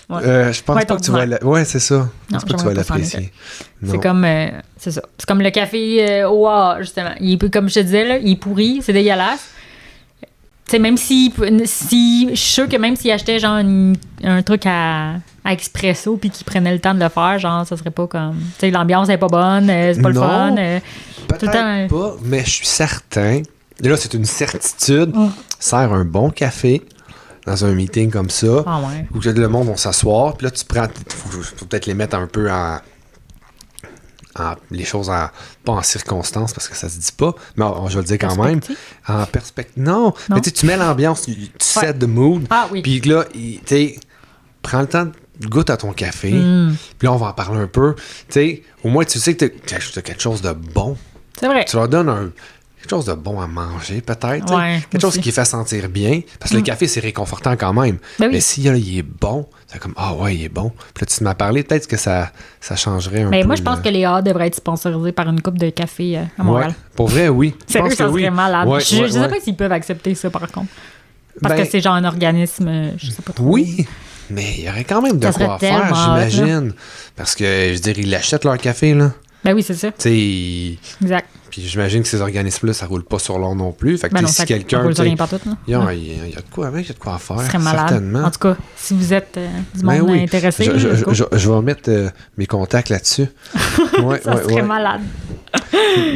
Je pense pas que tu vas... Ouais, c'est ça. Je pense pas que tu vas l'apprécier. C'est comme... c'est ça. C'est comme le café justement. Comme je te disais, là, il est pourri, c'est dégueulasse. Tu sais, même si... Je suis sûr que même s'il achetait genre un truc à expresso, puis qu'il prenait le temps de le faire, genre, ça serait pas comme... Tu sais, l'ambiance est pas bonne, c'est pas le fun. Peut-être tout le temps, pas, mais je suis certain... Et là, c'est une certitude. Sers un bon café dans un meeting comme ça, où le monde va s'asseoir, puis là, tu prends... faut peut-être les mettre un peu les choses pas en circonstance, parce que ça se dit pas, mais je vais le dire quand même. En perspective. Non. Mais tu mets l'ambiance, tu set the mood. Puis là, tu prends le temps de goûter à ton café, puis là, on va en parler un peu. Tu sais, au moins, tu sais que tu as quelque chose de bon. C'est vrai. Tu leur donnes quelque chose de bon à manger, peut-être. Quelque chose qui fait sentir bien. Parce que le café, c'est réconfortant quand même. Ben oui. Mais s'il est bon, c'est comme, il est bon. Puis là, tu m'as parlé, peut-être que ça changerait un peu. Moi, je pense que les A devraient être sponsorisés par une coupe de café à Montréal. Pour vrai, oui. Sérieux, ça serait malade. Je ne sais pas s'ils peuvent accepter ça, par contre. Parce que c'est genre un organisme, je sais pas trop. Oui, mais il y aurait quand même de quoi faire, j'imagine. Parce que, je veux dire, ils achètent leur café, là. Ben oui, c'est ça. Exact. Puis j'imagine que ces organismes-là, ça roule pas sur l'or non plus. Fait que si quelqu'un. Il y a de quoi faire. Ce serait malade. Certainement. En tout cas, si vous êtes du monde intéressé. Je vais mettre mes contacts là-dessus. Ça serait malade.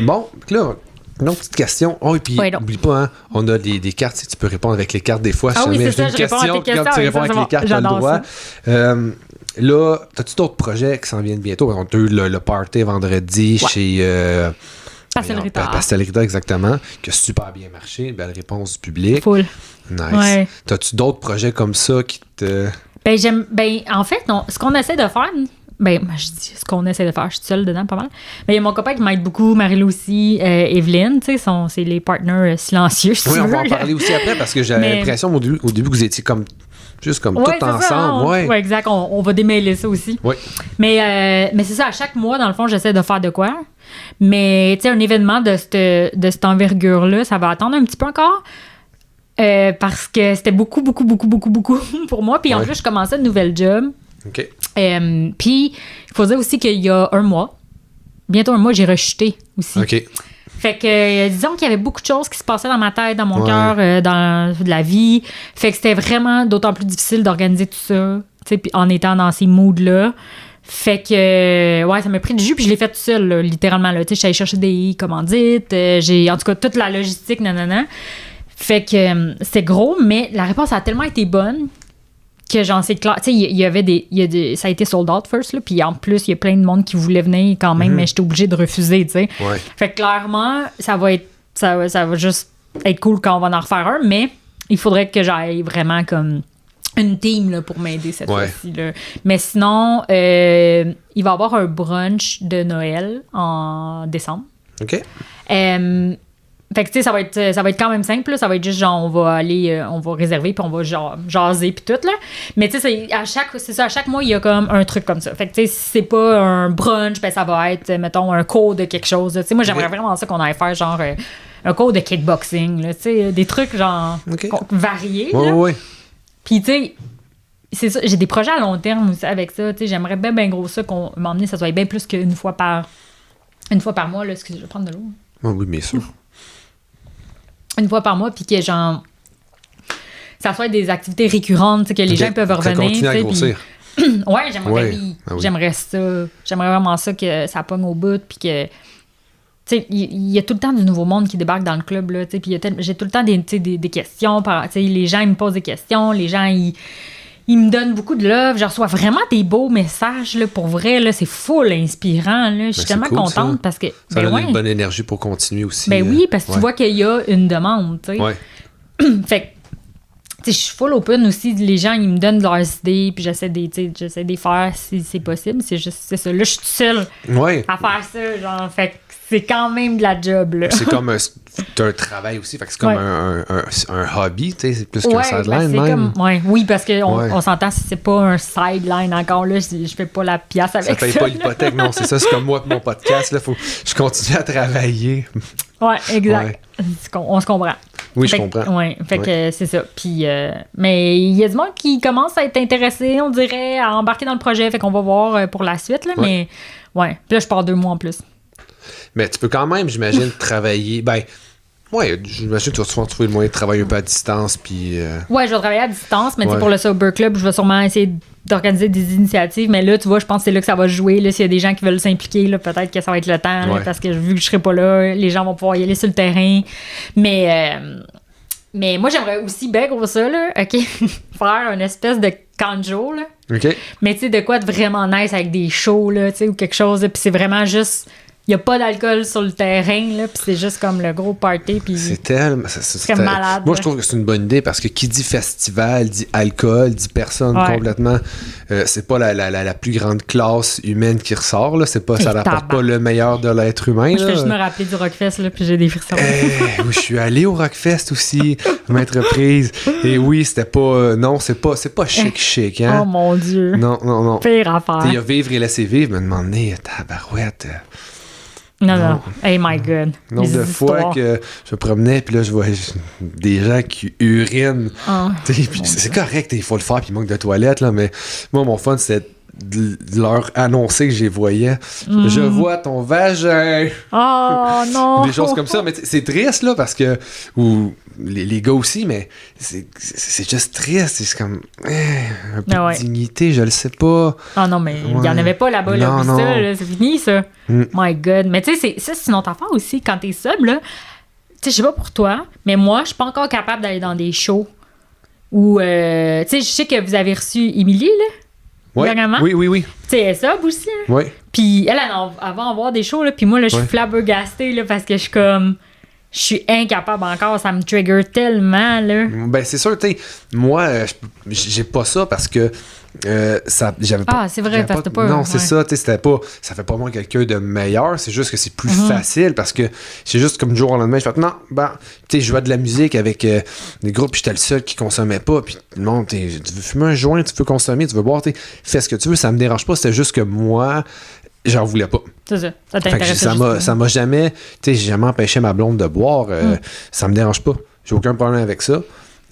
Bon, là, une autre petite question. Et puis, n'oublie pas, on a des cartes. Si tu peux répondre avec les cartes des fois. C'est ça, je réponds à tes questions. Quand tu réponds avec les cartes, tu as le droit. Là, as-tu d'autres projets qui s'en viennent bientôt? On a eu le party vendredi chez... Pastel Rita, exactement, qui a super bien marché, une belle réponse du public. Full. Nice. Ouais. T'as-tu d'autres projets comme ça qui te... En fait, ce qu'on essaie de faire... je dis ce qu'on essaie de faire, je suis seule dedans pas mal. Mais il y a mon copain qui m'aide beaucoup, Marie-Lou aussi, Evelyne, tu sais, c'est les partners silencieux, si tu veux. On va en parler aussi après, parce que j'avais l'impression au début que vous étiez juste tout ensemble. Ça, oui, exact. On va démêler ça aussi. Oui. Mais c'est ça, à chaque mois, dans le fond, j'essaie de faire de quoi. Mais, tu sais, un événement de cette envergure-là, ça va attendre un petit peu encore. Parce que c'était beaucoup pour moi. Puis en plus, je commençais une nouvelle job. OK. Puis, il faut dire aussi qu'il y a bientôt un mois, j'ai rechuté aussi. OK. Fait que, disons qu'il y avait beaucoup de choses qui se passaient dans ma tête, dans mon cœur, dans la vie. Fait que c'était vraiment d'autant plus difficile d'organiser tout ça, tu sais, en étant dans ces moods-là. Fait que, ça m'a pris du jus, puis je l'ai fait tout seul, là, littéralement. Tu sais, je suis allée chercher des commandites, j'ai, en tout cas, toute la logistique, nanana. Fait que c'est gros, mais la réponse a tellement été bonne que j'en sais clair. Tu sais, ça a été sold out first, là, puis en plus, il y a plein de monde qui voulait venir quand même, mais j'étais obligée de refuser, tu sais. Ouais. Fait que clairement, ça va juste être cool quand on va en refaire un, mais il faudrait que j'aille vraiment comme une team là, pour m'aider cette fois-ci. Là. Mais sinon, il va y avoir un brunch de Noël en décembre. OK. Fait que, tu sais, ça va être quand même simple, là. Ça va être juste genre, on va réserver, puis on va jaser, puis tout, là. Mais, tu sais, à chaque mois, il y a comme un truc comme ça. Fait que, tu sais, si c'est pas un brunch, ben, ça va être, mettons, un cours de quelque chose. Tu sais, moi, j'aimerais vraiment ça qu'on aille faire, genre, un cours de kickboxing, là. Tu sais, des trucs, genre, variés, là. Oui. Puis, tu sais, c'est ça, j'ai des projets à long terme aussi avec ça. Tu sais, j'aimerais bien gros ça, qu'on m'emmener, ça soit bien plus qu'une fois par mois, là. Excusez, je vais prendre de l'eau. Oui, bien sûr. Une fois par mois, puis que genre ça soit des activités récurrentes, que les gens peuvent revenir. Continue à grossir. J'aimerais ça. J'aimerais vraiment ça que ça pogne au bout, puis que tu sais, il y a tout le temps du nouveau monde qui débarque dans le club, là, puis j'ai tout le temps des questions, les gens ils me posent des questions, les gens ils me donnent beaucoup de love, je reçois vraiment des beaux messages, là, pour vrai, là, c'est full inspirant, là. Je suis tellement contente parce que... Ça donne une bonne énergie pour continuer aussi. Oui, parce que tu vois qu'il y a une demande, tu sais. Ouais. Fait que, tu sais, je suis full open aussi, les gens, ils me donnent leurs idées, puis j'essaie de les faire si c'est possible, c'est ça. Là, je suis toute seule à faire ça, genre, fait que c'est quand même de la job, là. C'est comme un travail aussi, fait que c'est comme un hobby, tu sais, c'est plus qu'un sideline même. Oui, parce qu'on s'entend, c'est pas un sideline encore, là, je fais pas la pièce avec ça. Ça paye pas l'hypothèque, non, c'est ça, c'est comme moi et mon podcast, là, faut je continue à travailler. Ouais, exact. Ouais. On se comprend. Oui, je comprends. Oui, fait que c'est ça. Puis, mais il y a du monde qui commence à être intéressé, on dirait, à embarquer dans le projet, fait qu'on va voir pour la suite, là, mais ouais. Puis là, je pars 2 mois en plus. Mais tu peux quand même, j'imagine, travailler. Ben, ouais, j'imagine que tu vas souvent trouver le moyen de travailler un peu à distance. Puis. Ouais, je vais travailler à distance, mais pour le Sober Club, je vais sûrement essayer d'organiser des initiatives. Mais là, tu vois, je pense que c'est là que ça va jouer. Là, s'il y a des gens qui veulent s'impliquer, là, peut-être que ça va être le temps. Là, parce que vu que je serai pas là, les gens vont pouvoir y aller sur le terrain. Mais moi, j'aimerais aussi bien gros ça, là, OK? Faire une espèce de canjo, là. OK. Mais tu sais, de quoi de vraiment nice avec des shows, là, tu sais, ou quelque chose. Puis c'est vraiment juste. Il n'y a pas d'alcool sur le terrain, là, puis c'est juste comme le gros party. Puis c'est tellement. C'est comme malade. Moi, je trouve que c'est une bonne idée parce que qui dit festival, dit alcool, dit personne complètement. C'est pas la plus grande classe humaine qui ressort, là. C'est pas, ça n'apporte pas le meilleur de l'être humain. Moi, je fais juste me rappeler du Rockfest, là, puis j'ai des frissons. Je suis allé au Rockfest aussi, maintes reprises. Et oui, c'était pas. Non, c'est pas chic, hein. Oh mon Dieu. Non. Pire affaire. Il y a vivre et laisser vivre, me demander, tabarouette. Non. Hey my God. Nombre de fois que je me promenais, puis là, je voyais des gens qui urinent. C'est correct, il faut le faire, puis il manque de toilettes, là, mais moi, mon fun, c'était de leur annoncer que je les voyais. Je vois ton vagin. Oh non! Des choses comme ça, mais c'est triste, là, parce que... Ou les gars aussi, mais c'est juste triste. C'est comme... un peu de dignité, je le sais pas. Ah non, mais il y en avait pas là-bas, là. Ça, c'est fini, ça. My God. Mais tu sais, c'est une autre affaire aussi. Quand t'es sub, là, tu sais, je sais pas pour toi, mais moi, je suis pas encore capable d'aller dans des shows où... tu sais, je sais que vous avez reçu Émilie, là. Oui. Tu sais, elle est sub aussi. Hein? Oui. Puis elle va en voir des shows, là. Puis moi, là, je suis flabbergastée, là, parce que je suis comme... Je suis incapable encore, ça me trigger tellement, là. Ben, c'est sûr, tu sais, moi, j'ai pas ça parce que j'avais pas... Ah, c'est vrai, parce que t'as pas... Non, c'est ça, tu sais, c'était pas... Ça fait pas moi quelqu'un de meilleur, c'est juste que c'est plus facile parce que c'est juste comme du jour au lendemain, je fais, non, ben, tu sais, je jouais de la musique avec des groupes, puis j'étais le seul qui consommait pas, puis non, tu veux fumer un joint, tu veux consommer, tu veux boire, tu fais ce que tu veux, ça me dérange pas, c'était juste que moi... J'en voulais pas. C'est ça. Ça t'intéresse. Ça m'a jamais... Tu sais, j'ai jamais empêché ma blonde de boire. Ça me dérange pas. J'ai aucun problème avec ça.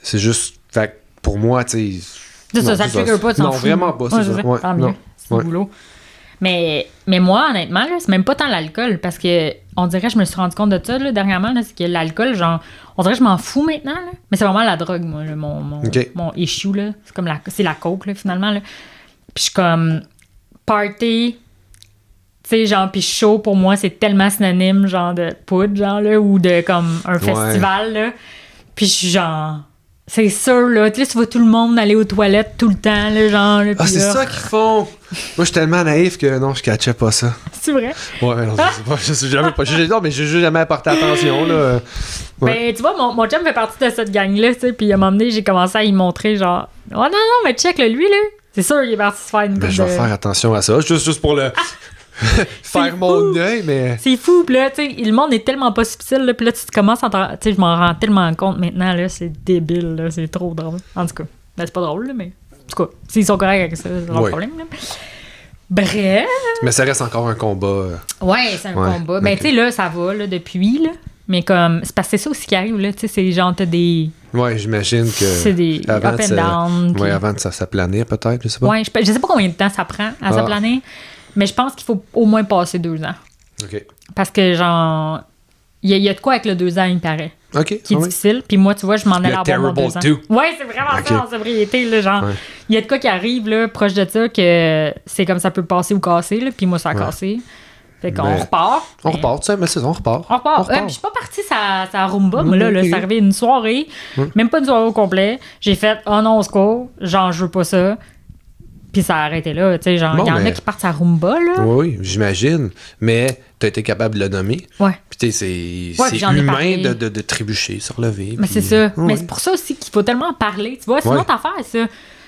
C'est juste... Fait que pour moi, tu sais... C'est ça, ça te trigger pas, tu t'en fous. Non, vraiment pas, c'est ça. Tant mieux. C'est du boulot. Mais moi, honnêtement, là, c'est même pas tant l'alcool. Parce que on dirait que je me suis rendu compte de ça là, dernièrement. Là, c'est que l'alcool, genre... On dirait que je m'en fous maintenant. Là. Mais c'est vraiment la drogue, moi. Là, mon issue, là. C'est comme c'est la coke, là, finalement. Là. Puis je suis comme... Party... Tu sais, genre, pis chaud, pour moi, c'est tellement synonyme, genre, de poudre, genre, là, ou de, comme, un festival, là. Puis je suis genre... C'est sûr, là. Tu sais, tu vois tout le monde aller aux toilettes tout le temps, là, genre... Là, c'est ça qu'ils font! Moi, je suis tellement naïf que, non, je catchais pas ça. C'est vrai? Ouais, non, je sais jamais pas... Non, mais j'ai jamais porté attention, là. Ben, tu vois, mon chum fait partie de cette gang-là, tu sais, puis à un moment donné, j'ai commencé à y montrer, genre... Oh non, mais check, là, lui, là. C'est sûr, il est parti se faire une je vais faire attention à ça, juste pour le... faire mon œil, mais... C'est fou, pis là, tu sais, le monde est tellement pas subtil, là, pis là, tu commences à... Tu sais, je m'en rends tellement compte maintenant, là, c'est débile, là, c'est trop drôle. En tout cas, ben, c'est pas drôle, là, mais... En tout cas, s'ils sont corrects avec ça, c'est leur problème, là. Bref... Mais ça reste encore un combat. Ouais, c'est un combat. Ben, tu sais, là, ça va, là, depuis, là. Mais comme... C'est parce que c'est ça aussi qui arrive, là, tu sais, c'est genre, t'as des... Ouais, j'imagine que... C'est des avant up and down. Ouais, avant de s'aplanir, peut-être, je sais pas. Ouais, je sais pas combien de temps ça prend à s'aplanir. Mais je pense qu'il faut au moins passer 2 ans. OK. Parce que, genre, il y a de quoi avec le 2 ans, il me paraît. OK. Qui est difficile. Puis moi, tu vois, je m'en allais avoir mon 2 ans. Ouais, c'est vraiment ça, en sobriété, là, genre. Il y a de quoi qui arrive, là, proche de ça, que c'est comme ça peut passer ou casser, là. Puis moi, ça a cassé. Fait qu'on repart. On repart, tu sais, mais c'est ça, on repart. On repart. Puis je suis pas partie sa rumba, mais là, c'est arrivé une soirée, même pas une soirée au complet. J'ai fait, oh non, au secours, genre, je veux pas ça. Puis ça a arrêté là, tu sais, genre, il y en a qui partent à Rumba, là. Oui, j'imagine, mais t'as été capable de le nommer. Ouais. Puis tu sais, c'est humain de trébucher, se relever. Mais c'est ça. Mais c'est pour ça aussi qu'il faut tellement en parler, tu vois, c'est une autre affaire, ça.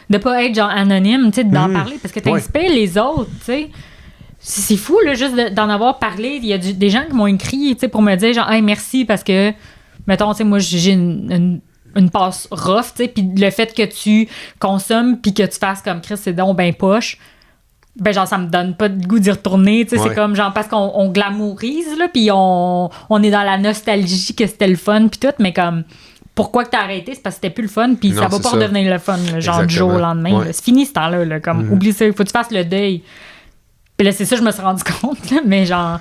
De pas être, genre, anonyme, tu sais, d'en parler, parce que t'inspires les autres, tu sais. c'est fou, là, juste d'en avoir parlé. Il y a des gens qui m'ont écrit, tu sais, pour me dire, genre, hey, merci, parce que, mettons, tu sais, moi, j'ai une passe rough, tu sais, puis le fait que tu consommes, puis que tu fasses comme Chris, c'est donc ben poche, ben genre, ça me donne pas de goût d'y retourner, tu sais, c'est comme, genre, parce qu'on glamourise, là, puis on est dans la nostalgie que c'était le fun, puis tout, mais comme... Pourquoi que t'as arrêté? C'est parce que c'était plus le fun, puis ça va pas redevenir le fun, là, genre du jour au lendemain. Ouais. C'est fini ce temps-là, là, comme oublie ça, il faut que tu fasses le deuil. Puis là, c'est ça, je me suis rendu compte, là, mais genre,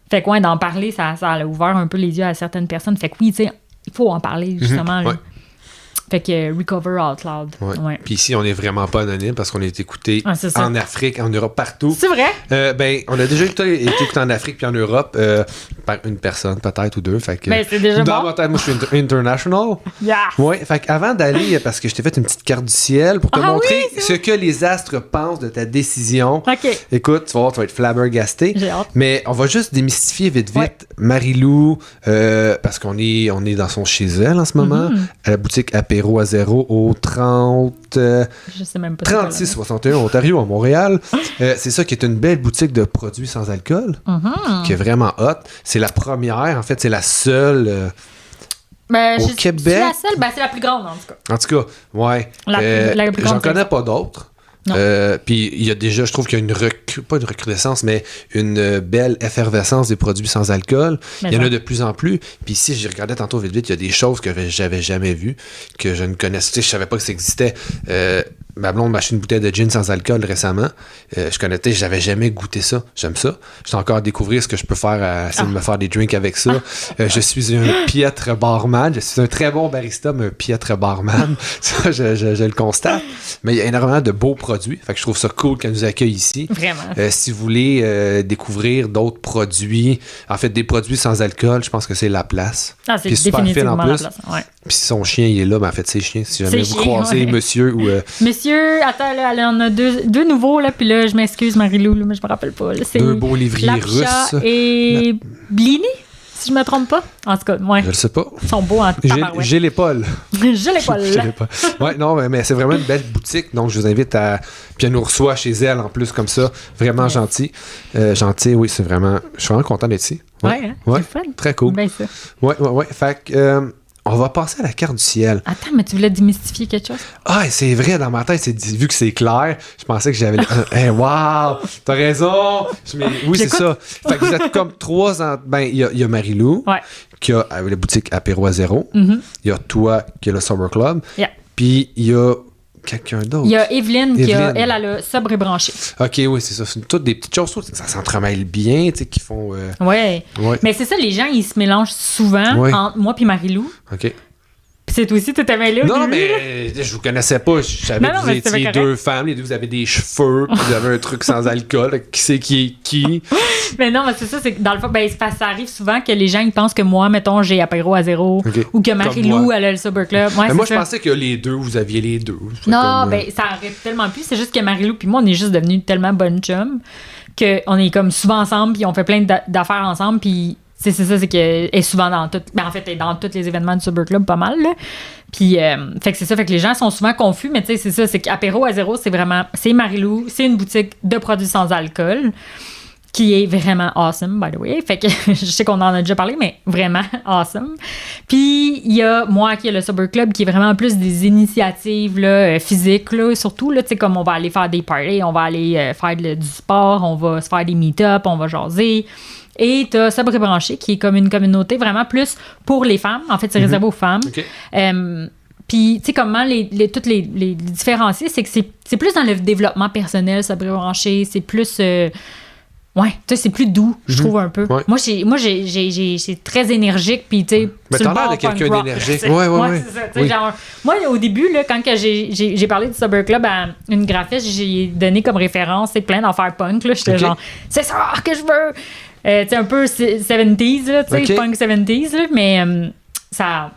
fait que ouais, d'en parler, ça a ouvert un peu les yeux à certaines personnes. Fait que oui, tu sais, il faut en parler, justement. Là. Fait que Recover Out Loud. Ouais. Puis ici, on n'est vraiment pas anonyme parce qu'on est écouté en Afrique, en Europe, partout. C'est vrai? Ben, on a déjà été écouté en Afrique puis en Europe par une personne, peut-être, ou deux. Fait que, ben, c'est déjà dans bon. ma tête, moi, je suis international. Yeah. Ouais, fait qu'avant d'aller, parce que je t'ai fait une petite carte du ciel pour te montrer ce que les astres pensent de ta décision. OK. Écoute, tu vas voir, tu vas être flabbergasté. J'ai hâte. Mais on va juste démystifier vite. Marie-Lou, parce qu'on est dans son chez elle en ce moment, à la boutique Apéro à zéro au 3661 Ontario, à Montréal. C'est ça qui est une belle boutique de produits sans alcool, qui est vraiment hot. C'est la première, en fait, c'est la seule au Québec. C'est la seule, ben, c'est la plus grande, en tout cas. En tout cas, ouais. La plus grande. J'en connais pas d'autres. Puis il y a déjà, je trouve qu'il y a pas une recrudescence, mais une belle effervescence des produits sans alcool. Il y en a de plus en plus. Puis ici, j'ai regardé tantôt vite, il y a des choses que j'avais jamais vues, que je ne connaissais, je savais pas que ça existait. Ma blonde m'a acheté une bouteille de gin sans alcool récemment. Je connaissais, j'avais jamais goûté ça. J'aime ça. Je suis encore à découvrir ce que je peux faire à essayer de me faire des drinks avec ça. Je suis un piètre barman. Je suis un très bon barista, mais un piètre barman. Ça, je le constate. Mais il y a énormément de beaux produits. Fait que je trouve ça cool qu'elle nous accueille ici. Vraiment. Si vous voulez découvrir d'autres produits, en fait, des produits sans alcool, je pense que c'est la place. Ah, c'est définitivement la place. Ouais. Puis si son chien il est là, ben en fait, c'est chien. Si jamais vous croisez monsieur ou... Monsieur, attends, là, elle en a deux nouveaux, là, puis là, je m'excuse, Marie-Lou, là, mais je me rappelle pas. Là, c'est deux beaux livriers russes. Et Blini, si je me trompe pas. En tout cas, ouais. Je le sais pas. Ils sont beaux en tabarouette. J'ai l'épaule. J'ai l'épaule. Ouais, non, mais c'est vraiment une belle boutique, donc je vous invite à... Puis elle nous reçoit chez elle, en plus, comme ça. Vraiment gentil. Gentil, oui, c'est vraiment... Je suis vraiment content d'être ici. Ouais, c'est fun. Très cool. Ben ça. Ouais. Fait que... on va passer à la carte du ciel. Attends, mais tu voulais démystifier quelque chose? Ah, c'est vrai, dans ma tête, vu que c'est clair, je pensais que j'avais... Hey, wow! T'as raison! Oui, c'est ça. Fait que vous êtes comme 3 ans... Ben, il y a Marie-Lou, qui a la boutique Apéro à zéro. Il y a toi, qui a le Sober Club. Puis il y a... quelqu'un d'autre. Il y a Evelyne qui a, elle a sobre et branché. OK, oui, c'est ça. C'est toutes des petites choses. Ça s'entremêle bien, tu sais, qui font... Ouais. Mais c'est ça, les gens, ils se mélangent souvent entre moi puis Marie-Lou. OK. Puis c'est aussi, tu t'aimais là. Non, mais je vous connaissais pas. Je savais que vous étiez deux femmes. Les deux, vous avez des cheveux. Puis vous avez un truc sans alcool. Qui c'est qui est qui? Mais non, mais c'est ça. C'est que dans le fond, ben, ça arrive souvent que les gens ils pensent que moi, mettons, j'ai Apéro à zéro. Ou que Marie-Lou, elle a le Sober Club. Ouais, mais moi, je pensais que les deux, vous aviez les deux. Non, ben, ça arrive tellement plus. C'est juste que Marie-Lou puis moi, on est juste devenus tellement bonnes chums qu'on est comme souvent ensemble. Puis on fait plein d'affaires ensemble. Puis. C'est ça, c'est qu'elle est souvent dans tout. Ben en fait, elle est dans tous les événements du Sober Club, pas mal, là. Puis, fait que c'est ça, fait que les gens sont souvent confus, mais tu sais, c'est ça, c'est qu'Apéro à zéro, c'est vraiment. C'est Marie-Lou, c'est une boutique de produits sans alcool, qui est vraiment awesome, by the way. Fait que je sais qu'on en a déjà parlé, mais vraiment awesome. Puis, il y a moi qui ai le Sober Club, qui est vraiment plus des initiatives là, physiques, là, surtout, là, tu sais, comme on va aller faire des parties, on va aller faire du sport, on va se faire des meet-ups, on va jaser. Et t'as Sobre et branché, qui est comme une communauté vraiment plus pour les femmes. En fait, c'est réservé aux femmes. Okay. Puis, tu sais, comment toutes les différencier, c'est que c'est plus dans le développement personnel, Sobre et branché. C'est plus... ouais, tu sais, c'est plus doux, je trouve, un peu. Ouais. Moi, c'est très énergique, puis tu sais... Mais t'as l'air de quelqu'un d'énergique. Ouais, c'est ça. Oui. Genre, moi, au début, là, quand que j'ai parlé du Sober Club à une graphiste, j'ai donné comme référence, c'est plein d'affaires punk, là. J'étais genre, c'est ça que je veux! Tu sais, un peu 70s, là, tu sais, punk 70s, là, mais ça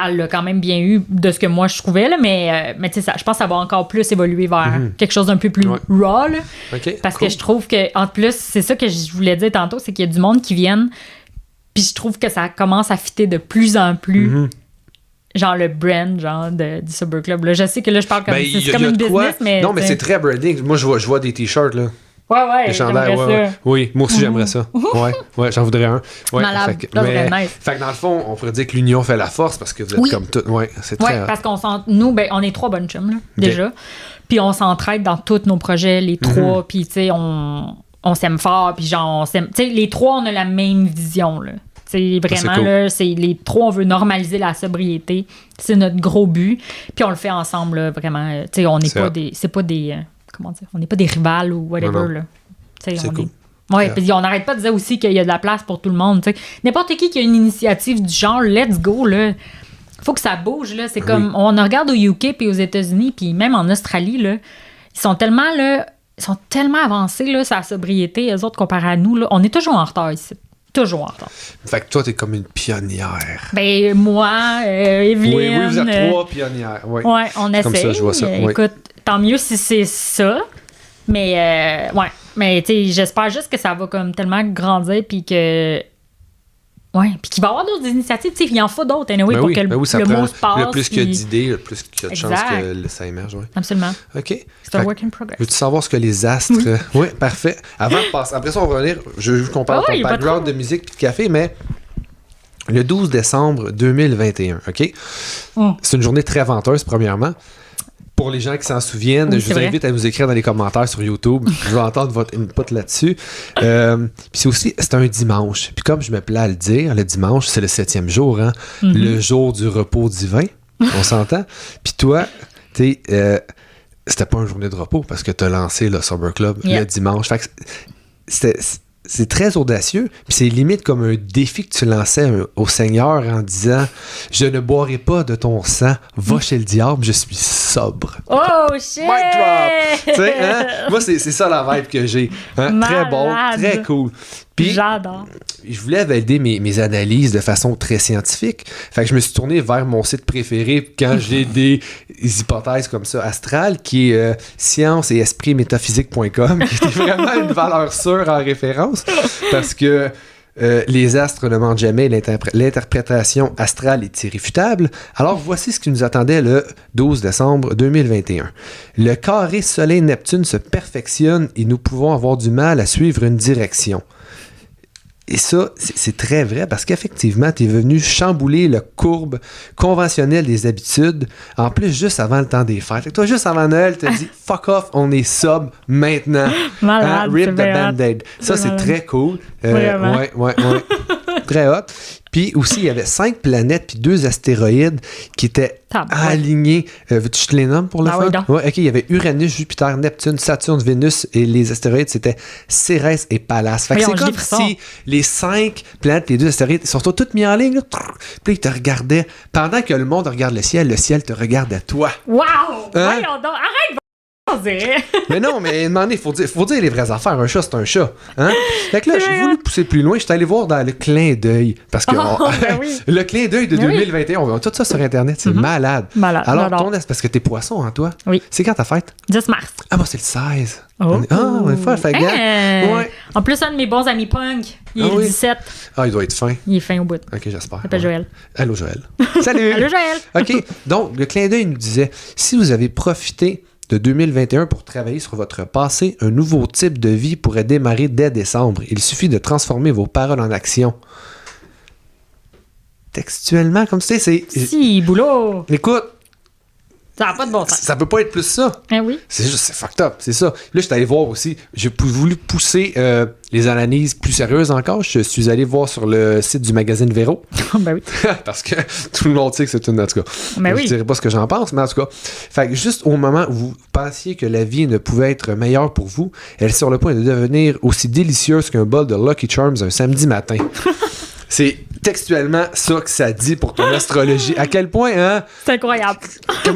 l'a quand même bien eu de ce que moi je trouvais, là, mais tu sais, je pense que ça va encore plus évoluer vers quelque chose d'un peu plus raw, là, parce que je trouve que, en plus, c'est ça que je voulais dire tantôt, c'est qu'il y a du monde qui viennent, puis je trouve que ça commence à fitter de plus en plus. Genre le brand genre du Sober Club. Là. Je sais que là, je parle comme, c'est comme une business, mais... Non, mais c'est très branding. Moi, je vois des t-shirts, là. Ouais, Le chandail, j'aimerais ouais. ça. Oui, moi aussi, j'aimerais ça. Ouais, j'en voudrais un. Ouais, Malade, fait que, ça serait nice. fait que dans le fond, on pourrait dire que l'union fait la force parce que vous êtes comme tout. Ouais, c'est très. Ouais, parce qu'on nous, ben, on est 3 bonnes chums, là, déjà. Puis on s'entraide dans tous nos projets, les 3. Puis, tu sais, on s'aime fort. Puis, genre, on s'aime. Tu sais, les 3, on a la même vision, là. C'est vraiment, cool. là, c'est les 3, on veut normaliser la sobriété. C'est notre gros but. Puis on le fait ensemble, là, vraiment. Tu sais, on n'est pas des... C'est pas des... comment dire? On n'est pas des rivales ou whatever, non. là. Tu sais, C'est cool. Ouais, puis on n'arrête pas de dire aussi qu'il y a de la place pour tout le monde, tu sais. N'importe qui a une initiative du genre, let's go, là. Faut que ça bouge, là. C'est comme... On regarde au UK puis aux États-Unis, puis même en Australie, là. Ils sont tellement avancés, là, sur la sobriété, eux autres, comparé à nous, là. On est toujours en retard ici. Toujours en retard. Fait que toi, t'es comme une pionnière. Ben, moi, Evelyne... Oui, vous êtes 3 pionnières. Ouais, on essaie. Comme ça, je vois ça. Écoute, tant mieux si c'est ça. Mais, mais tu sais, j'espère juste que ça va comme tellement grandir, puis que... Ouais, puis qu'il va y avoir d'autres initiatives. Tu sais, il en faut d'autres, anyway, pour que le mot se passe. Le plus qu'il y a puis... d'idées, le plus qu'il y a de chances que ça émerge. Ouais. Absolument. OK. C'est un work in progress. Veux-tu savoir ce que les astres... Oui, parfait. Avant de passer... Après ça, on va revenir... Je veux qu'on parle de ton background de musique et de café, mais le 12 décembre 2021, OK? C'est une journée très venteuse, premièrement. Pour les gens qui s'en souviennent, je vous invite à nous écrire dans les commentaires sur YouTube. Je veux entendre votre input là-dessus. Puis c'est un dimanche. Puis comme je me plais à le dire, le dimanche, c'est le 7e jour, hein? Le jour du repos divin. On s'entend? Puis toi, tu sais, c'était pas une journée de repos parce que tu as lancé le Sober Club le dimanche. Fait que c'est très audacieux. Puis c'est limite comme un défi que tu lançais au Seigneur en disant « Je ne boirai pas de ton sang. Va chez le diable, je suis sobre. » Oh, shit! Mic drop! Tu sais, hein? Moi, c'est ça la vibe que j'ai. Hein? Très bon, très cool. Puis, j'adore. Je voulais valider mes analyses de façon très scientifique. Fait que je me suis tourné vers mon site préféré quand j'ai des hypothèses comme ça astrales, qui est science et esprit métaphysique.com, qui est vraiment une valeur sûre en référence, parce que les astres ne mentent jamais, l'interprétation astrale est irréfutable. Alors voici ce qui nous attendait le 12 décembre 2021. Le carré Soleil-Neptune se perfectionne et nous pouvons avoir du mal à suivre une direction. Et ça, c'est très vrai parce qu'effectivement, tu es venu chambouler le courbe conventionnel des habitudes, en plus juste avant le temps des fêtes. Fait que toi, juste avant Noël, tu te dis « Fuck off, on est sub maintenant. » Malade, Rip the Band-Aid. Ça, c'est très cool. Ouais. Très hot. Puis aussi, il y avait 5 planètes puis 2 astéroïdes qui étaient alignés. Veux-tu que je te les nomme pour le fun? Oui, OK, il y avait Uranus, Jupiter, Neptune, Saturne, Vénus et les astéroïdes, c'était Cérès et Pallas. Fait que c'est comme si les 5 planètes, les 2 astéroïdes, ils sont tous mis en ligne. Là, puis ils te regardaient. Pendant que le monde regarde le ciel te regarde à toi. Wow! Hein? Voyons donc, arrête! Mais non, mais demandez, faut dire les vraies affaires. Un chat, c'est un chat. Hein? Fait que là, j'ai voulu pousser plus loin. J'étais allé voir dans le clin d'œil. Parce que le clin d'œil de 2021, on voit tout ça sur Internet. C'est malade. Alors, parce que t'es poisson, hein, toi? Oui. C'est quand ta fête? 10 mars. Ah, moi, c'est le 16. On est fort, fait gars. Ouais. En plus, un de mes bons amis punk, il est le 17. Ah, il doit être fin. Il est fin au bout. OK, j'espère. Il s'appelle Joël. Allô, Joël. Salut! Allô, Joël! OK, donc, le clin d'œil nous disait, si vous avez profité de 2021 pour travailler sur votre passé, un nouveau type de vie pourrait démarrer dès décembre. Il suffit de transformer vos paroles en action. Textuellement, comme tu sais, c'est... Si, boulot! Écoute, ça n'a pas de bon sens. Ça peut pas être plus ça. Oui. C'est fucked up, c'est ça. Là, je suis allé voir aussi, j'ai voulu pousser les analyses plus sérieuses encore. Je suis allé voir sur le site du magazine Véro. Ben oui. Parce que tout le monde sait que c'est une, en tout cas. Ben je dirais pas ce que j'en pense, mais en tout cas. Fait que juste au moment où vous pensiez que la vie ne pouvait être meilleure pour vous, elle est sur le point de devenir aussi délicieuse qu'un bol de Lucky Charms un samedi matin. C'est textuellement ça que ça dit pour ton astrologie. À quel point, hein? C'est incroyable.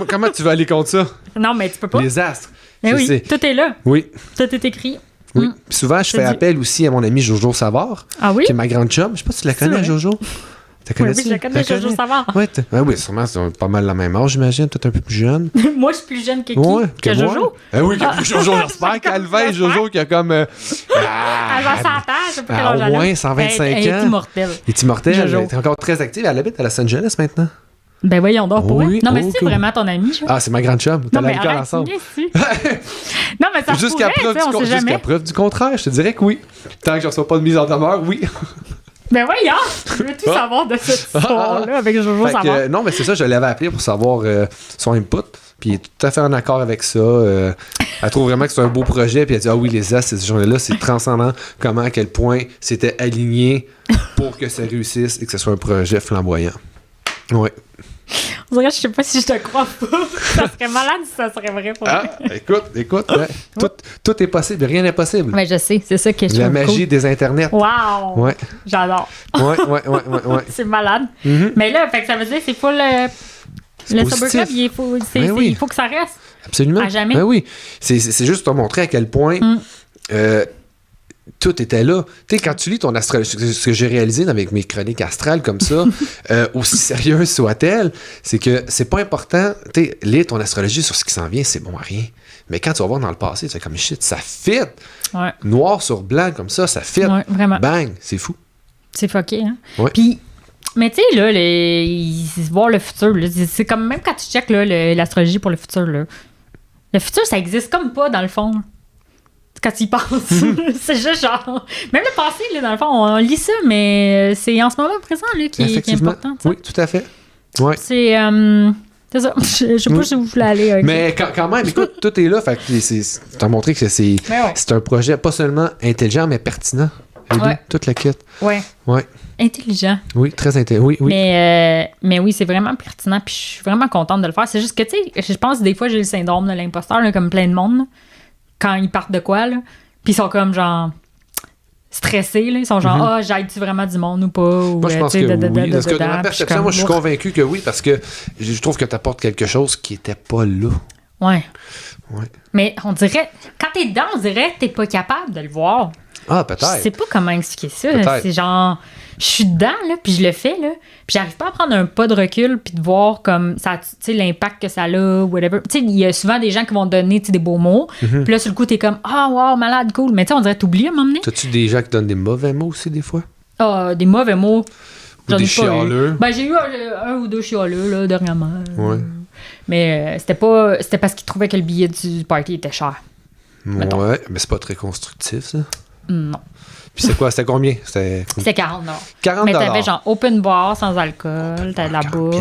Comment tu vas aller contre ça? Non, mais tu peux pas. Les astres. Mais oui, tout est là. Oui. Tout est écrit. Oui. Puis souvent, je fais appel aussi à mon ami Jojo Savard. Ah oui? Qui est ma grande chum. Je sais pas si tu la connais, Jojo. Oui, je la connais, Jojo Savard. Oui, sûrement, c'est pas mal la même âge, j'imagine. Peut-être un peu plus jeune. Moi, je suis plus jeune que qui? Ouais, que Jojo? Oui, que Jojo, j'espère. Calvin, Jojo, qui a comme... Elle va 100 ans, je sais pas quel âge elle a. Au moins 125 ans. Elle est immortelle. Elle est immortelle. Jojo. Elle est encore très active. Elle habite à Los Angeles maintenant. Ben voyons donc, pour Oui, vrai. Non, mais oh, c'est cool. vraiment ton ami, je Ah, c'est ma grande chum. T'as Non, à mais l'école arrête, ensemble. ici. Non, mais ça Jusqu'à pourrait, preuve, tu sais, on sait jusqu'à jamais. preuve du contraire, je te dirais que oui. Tant que je ne reçois pas de mise en demeure, oui. Ben voyons, je veux tout savoir de cette histoire-là avec Jojo Fait que, Savard. non, mais c'est ça, je l'avais appelé pour savoir son input. Puis il est tout à fait en accord avec ça. Elle trouve vraiment que c'est un beau projet. Puis elle dit, ah oui, les As, cette journée-là, c'est transcendant comment, à quel point c'était aligné pour que ça réussisse et que ce soit un projet flamboyant. Oui. On dirait, je sais pas si je te crois pas. Ça serait malade si ça serait vrai pour moi. Ah, écoute, ouais. Tout est possible, rien n'est possible. Ben, je sais, c'est ça que je La trouve magie cool. des internets. Wow! Ouais. J'adore. Ouais. C'est malade. Mhm. Mais là, fait que ça veut dire que c'est pas le positif. Sober Club, il faut que ça reste. Absolument. À jamais. Ben oui. C'est juste pour te montrer à quel point tout était là. Tu sais, quand tu lis ton astrologie, ce que j'ai réalisé avec mes chroniques astrales comme ça, aussi sérieuses soient-elles, c'est que c'est pas important. Tu sais, lire ton astrologie sur ce qui s'en vient, c'est bon à rien. Mais quand tu vas voir dans le passé, tu fais comme shit, ça fit. Ouais. Noir sur blanc comme ça fit. Ouais, vraiment. Bang, c'est fou. C'est fucké, hein? Ouais. Puis, mais tu sais, là, voir le futur, là, c'est comme même quand tu checkes là, l'astrologie pour le futur, là. Le futur, ça existe comme pas, dans le fond. Quand tu y penses. C'est juste genre. Même le passé, là, dans le fond, on lit ça, mais c'est en ce moment présent là, qui est important. T'sais. Oui, tout à fait. Ouais. C'est ça. Je sais pas si vous voulez aller avec mais quand même, écoute, tout est là. Fait que t'as montré que c'est un projet pas seulement intelligent, mais pertinent. Ouais. Toute la quête. Ouais. Intelligent. Oui, très intelligent. Oui. Mais oui, c'est vraiment pertinent. Puis je suis vraiment contente de le faire. C'est juste que, tu sais, je pense que des fois, j'ai le syndrome de l'imposteur, là, comme plein de monde, là, quand ils partent de quoi, là. Puis ils sont comme, genre, stressés, là. Ils sont genre, j'aide-tu vraiment du monde ou pas? Ou, moi, je pense que oui. Parce que dans ma perception, moi, je suis convaincu que oui, parce que je trouve que tu apportes quelque chose qui était pas là. Ouais. Ouais. Mais on dirait, quand t'es dedans, on dirait que t'es pas capable de le voir. Ah, peut-être. Je sais pas comment expliquer ça. Peut-être. C'est genre, je suis dedans, là, puis je le fais, là, puis j'arrive pas à prendre un pas de recul puis de voir comme ça, tu sais, l'impact que ça a, whatever. Tu sais, il y a souvent des gens qui vont donner, tu sais, des beaux mots, puis là, sur le coup, t'es comme, wow, malade, cool. Mais tu sais, on dirait t'oublies à m'emmener. T'as-tu des gens qui donnent des mauvais mots aussi, des fois? Ah, des mauvais mots. Ou des chialeux? Ben, j'ai eu un ou deux chialeux, là, dernièrement. Ouais. Mais c'était parce qu'ils trouvaient que le billet du party était cher. Mettons. Ouais, mais c'est pas très constructif, ça. Non. Puis c'est quoi? C'était combien? C'était C'était 40$. 40$. Mais t'avais genre open bar sans alcool, t'avais de la bouffe.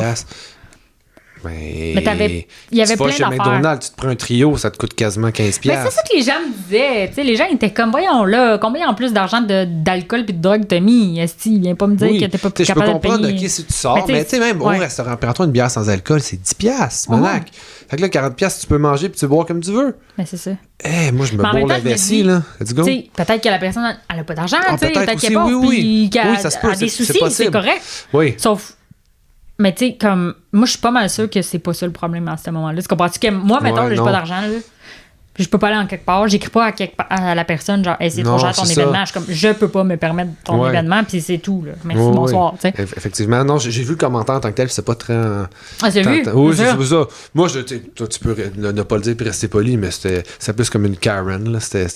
Mais il y avait plein chez d'affaires. McDonald's, tu te prends un trio, ça te coûte quasiment 15$. Mais c'est ça que les gens me disaient. Tu sais, les gens étaient comme, voyons là, combien en plus d'argent d'alcool puis de drogue t'as mis? Esti, viens pas me dire que t'es pas plus capable de payer. Je peux comprendre, ok, si tu sors, mais tu sais, même au restaurant, prends-toi une bière sans alcool, c'est 10$, monac. Fait que là, 40$, tu peux manger puis tu bois comme tu veux. Mais c'est ça. Moi, je me bourre la vessie, là. Let's go. Peut-être que la personne, elle a pas d'argent, tu sais. Peut-être qu'elle est pauvre, puis qu'elle ça se peut, a des soucis, c'est correct. Oui. Sauf. Mais tu sais, comme. Moi, je suis pas mal sûre que c'est pas ça le problème à ce moment-là. Tu comprends-tu que moi, mettons, j'ai pas d'argent, là. Puis je peux pas aller en quelque part. J'écris pas à la personne, genre, hey, c'est trop cher ton événement. Je suis comme, je peux pas me permettre ton événement, puis c'est tout, là. Merci, bonsoir, tu sais. Effectivement. Non, j'ai vu le commentaire en tant que tel, c'est pas très. Ah, c'est vu? Oui, c'est ça. Moi, toi, tu peux ne pas le dire puis rester poli, mais c'était plus comme une Karen, là. C'était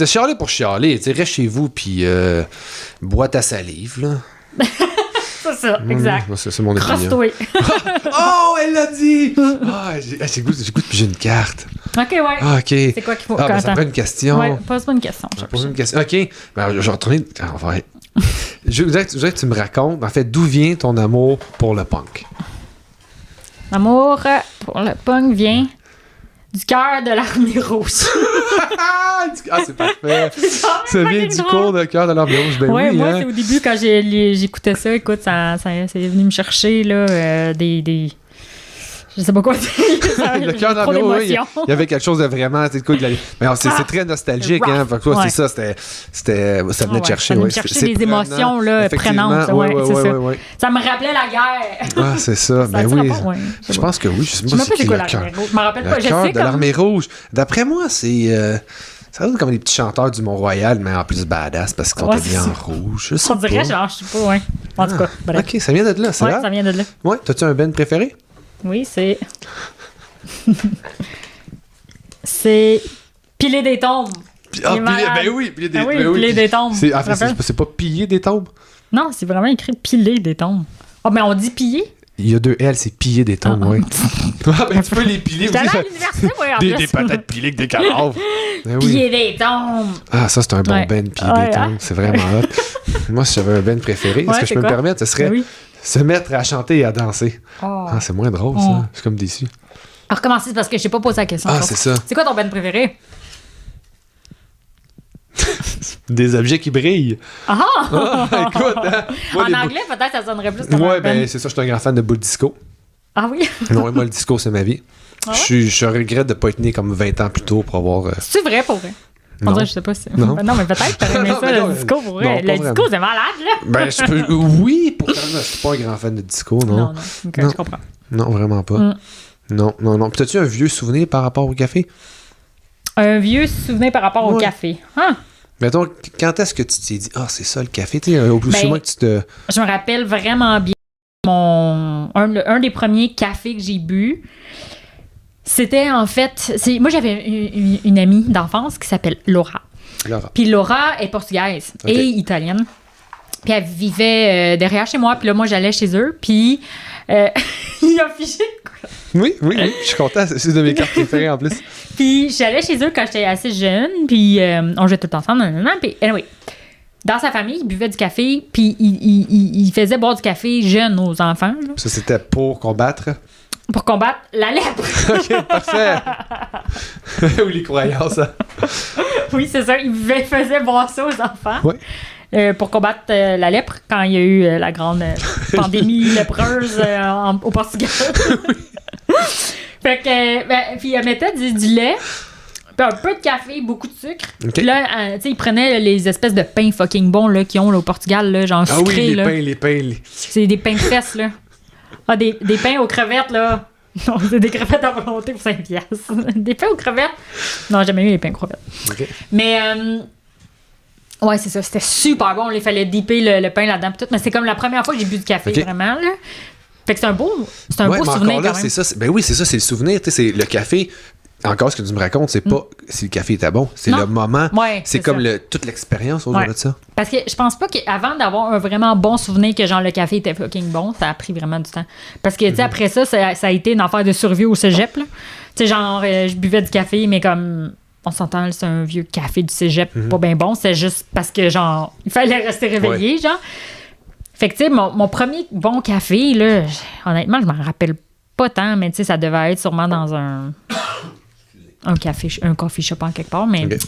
chialer pour chialer. Tu sais, reste chez vous, puis bois ta salive, là. C'est ça, exact. C'est mon opinion. Crosse-toi. Oh, elle l'a dit! J'ai goût, puis j'ai une carte. OK, ouais. Ah, OK. C'est quoi qu'il faut? Ben, ça me fait une question. Ouais, pose-moi une question. Je vais poser une question. OK. Ben, je vais retourner. Je voudrais que tu me racontes, en fait, d'où vient ton amour pour le punk? L'amour pour le punk vient du cœur de l'Armée rouge. Ah, c'est parfait. Ça vient du cours de cœur de l'Armée rouge. Ben oui, moi, hein? c'est au début, quand j'écoutais ça, écoute, c'est venu me chercher là, des je sais pas quoi dire. Le cœur de l'Armée rouge, il y avait quelque chose de vraiment... C'est très nostalgique. Hein? Fait que toi, c'est ça, ça venait te chercher. Ça venait me chercher des émotions là, prenantes. Oui. Ça me rappelait la guerre. Ah, c'est ça. Ben oui. Je pense que oui. Je sais pas c'est quoi l'Armée rouge. Je me rappelle pas. Le cœur de l'Armée rouge. D'après moi, c'est... ça donne comme les petits chanteurs du Mont-Royal, mais en plus badass parce qu'ils sont habillés en rouge. On dirait, genre, je sais pas, ouais. En tout cas, bref. OK, ça vient de là, c'est là? Ça vient de là. Ouais, t'as-tu un band préféré? Oui, c'est... c'est Piler des tombes. Piler des tombes. C'est pas piller des tombes? Non, c'est vraiment écrit Piler des tombes. Ah, mais on dit piller? Il y a 2 L, c'est piller des tombes, oui. Ah, ben tu peux les piler J'étais aussi. allée à l'université, moi, en Des plus. patates pilées que des cadavres. Ben oui. Piller des tombes. Ah, ça, c'est un bon Ouais. band, piller Ouais, des tombes. hein? C'est vraiment hot. Moi, si j'avais un band préféré, est-ce Ouais, que je c'est peux me quoi? permettre, ce serait Oui. se mettre à chanter et à danser. Oh. Ah, c'est moins drôle, ça. Je suis comme déçu. Alors, recommencer, c'est parce que je n'ai pas posé la question. Ah, encore. c'est ça. C'est quoi ton band préféré? Des objets qui brillent. Ah! Ah, écoute, hein? Moi, En les anglais, peut-être, ça sonnerait plus comme un Ouais, band. ben c'est ça, je suis un grand fan de boule disco. Ah oui? Non, moi, le disco, c'est ma vie. Ah ouais? Je regrette de ne pas être né comme 20 ans plus tôt pour avoir. C'est vrai pour vrai? On Non. dirait, je sais pas si. Non. Ben non, mais peut-être t'aurais aimé Non, ça, mais non, le disco pour non, vrai. pas Le disco, c'est malade, là! Ben, je peux. Oui, pourtant, je suis pas un grand fan de disco, non. Non. Ok, Non. je comprends. Non, vraiment pas. Mm. Non. Puis, as-tu un vieux souvenir par rapport au café? Un vieux souvenir par rapport au Ouais. café. Hein? Mettons, quand est-ce que tu t'es dit, ah, c'est ça le café? Tu sais, au plus Ben, souvent que tu te. Je me rappelle vraiment bien un des premiers cafés que j'ai bu. C'était en fait. Moi, j'avais une amie d'enfance qui s'appelle Laura. Laura. Puis Laura est portugaise Ok. et italienne. Puis elle vivait derrière chez moi. Puis là, moi, j'allais chez eux. Puis il a fiché. Oui, je suis content. C'est une de mes cartes préférées en plus. Puis j'allais chez eux quand j'étais assez jeune. Puis on jouait tout ensemble. Puis anyway, dans sa famille, ils buvaient du café. Puis ils faisaient boire du café jeune aux enfants. Là, Ça, c'était pour combattre. pour combattre la lèpre. OK, parfait. Ou les croyances. Hein? Oui, c'est ça. Ils faisaient boire ça aux enfants. Ouais. Pour combattre la lèpre quand il y a eu la grande pandémie lépreuse au Portugal. Fait que, puis elle mettait du lait, puis un peu de café, beaucoup de sucre. OK. Puis là, tu sais, ils prenaient les espèces de pains fucking bons là, qu'ils ont là, au Portugal, là, genre Ah sucrés. oui, là. les pains. C'est des pains de fesses, là. Ah, des pains aux crevettes, là. Non, c'est des crevettes à volonté pour 5 piastres. Des pains aux crevettes. Non, j'ai jamais eu les pains aux crevettes. OK. Mais, ouais, c'est ça. C'était super bon. Il fallait dipper le pain là-dedans. Pis tout. Mais c'est comme la première fois que j'ai bu du café, OK. vraiment, là. Fait que c'est un beau Ouais, beau mais souvenir, encore là, quand même. c'est ça. Ben oui, c'est ça, c'est le souvenir. Tu sais, c'est le café. Encore, ce que tu me racontes, c'est pas si le café était bon. C'est Non. le moment. Ouais, c'est c'est comme ça. toute l'expérience autour Ouais. de ça. Parce que je pense pas qu'avant d'avoir un vraiment bon souvenir que genre le café était fucking bon, ça a pris vraiment du temps. Parce que, tu sais, après ça a été une affaire de survie au cégep, là. Tu sais, genre, je buvais du café, mais comme, on s'entend, là, c'est un vieux café du cégep, pas bien bon. C'est juste parce que, genre, il fallait rester réveillé, genre. Fait que, tu sais, mon premier bon café, là, honnêtement, je m'en rappelle pas tant, mais tu sais, ça devait être sûrement dans un coffee shop en quelque part, mais... OK.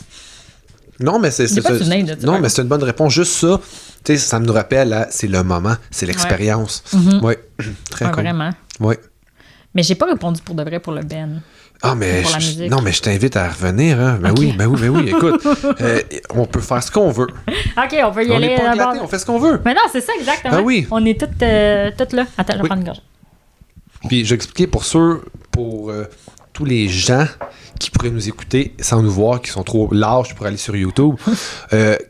Non, mais c'est J'ai pas de souvenir de ça, non, par mais c'est une bonne réponse. Juste ça, tu sais, ça nous rappelle, c'est le moment, c'est l'expérience. Oui, très Ouais, cool. vraiment. Oui. Mais j'ai pas répondu pour de vrai pour le Ben. Ah, mais Pour la musique. non, mais je t'invite à revenir. Hein. Ben oui. Écoute, on peut faire ce qu'on veut. OK, on peut y On aller n'est pas d'abord. éclatés, on fait ce qu'on veut. Mais non, c'est ça, exactement. Ah oui. On est toutes là. Attends, je vais Oui. prendre une gorge. Puis je vais expliquer pour tous les gens qui pourraient nous écouter sans nous voir, qui sont trop larges pour aller sur YouTube,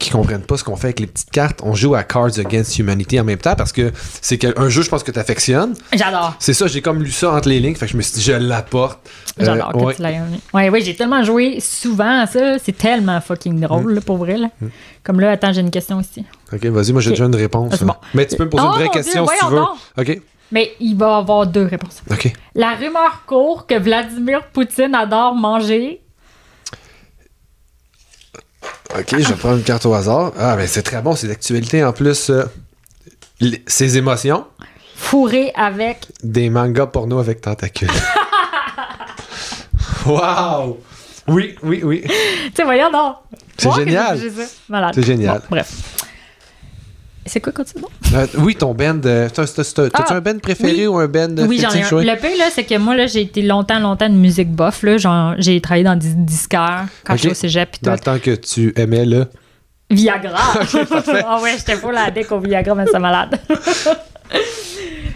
qui comprennent pas ce qu'on fait avec les petites cartes. On joue à Cards Against Humanity en même temps parce que c'est un jeu, je pense, que tu affectionnes. J'adore. C'est ça, j'ai comme lu ça entre les lignes, fait que je me suis dit, je l'apporte. J'adore que ouais. tu l'aies amené. Oui, j'ai tellement joué souvent à ça. C'est tellement fucking drôle, là, pour vrai. Là. Comme là, attends, j'ai une question ici. Ok, vas-y, moi j'ai Ok. déjà une réponse. Ah, c'est bon. Mais tu peux me poser Oh, une vraie mon question Dieu, si tu veux. voyons Ok, Mais il va y avoir 2 réponses. ok. La rumeur court que Vladimir Poutine adore manger. Ok, je vais prendre une carte au hasard. Ah, mais c'est très bon, c'est d'actualité en plus. Ses émotions, Fourré avec. des mangas porno avec tentacules. Wow! Oui. Tu sais, voyons donc. C'est Ouais, génial. j'ai ça. Malade. C'est génial. Bon, bref. C'est quoi, continue? Oui, ton band. T'as-tu un band préféré ou un band Oui, j'en ai fétiche, un. ouais? Le pire, là, c'est que moi, là, j'ai été longtemps de musique bof. Là. Genre, j'ai travaillé dans des disquaires quand j'étais au cégep pis Dans tout. le temps que tu aimais, là. Viagra. parfait. Ah ouais, j'étais pas la deck au Viagra, mais c'est malade.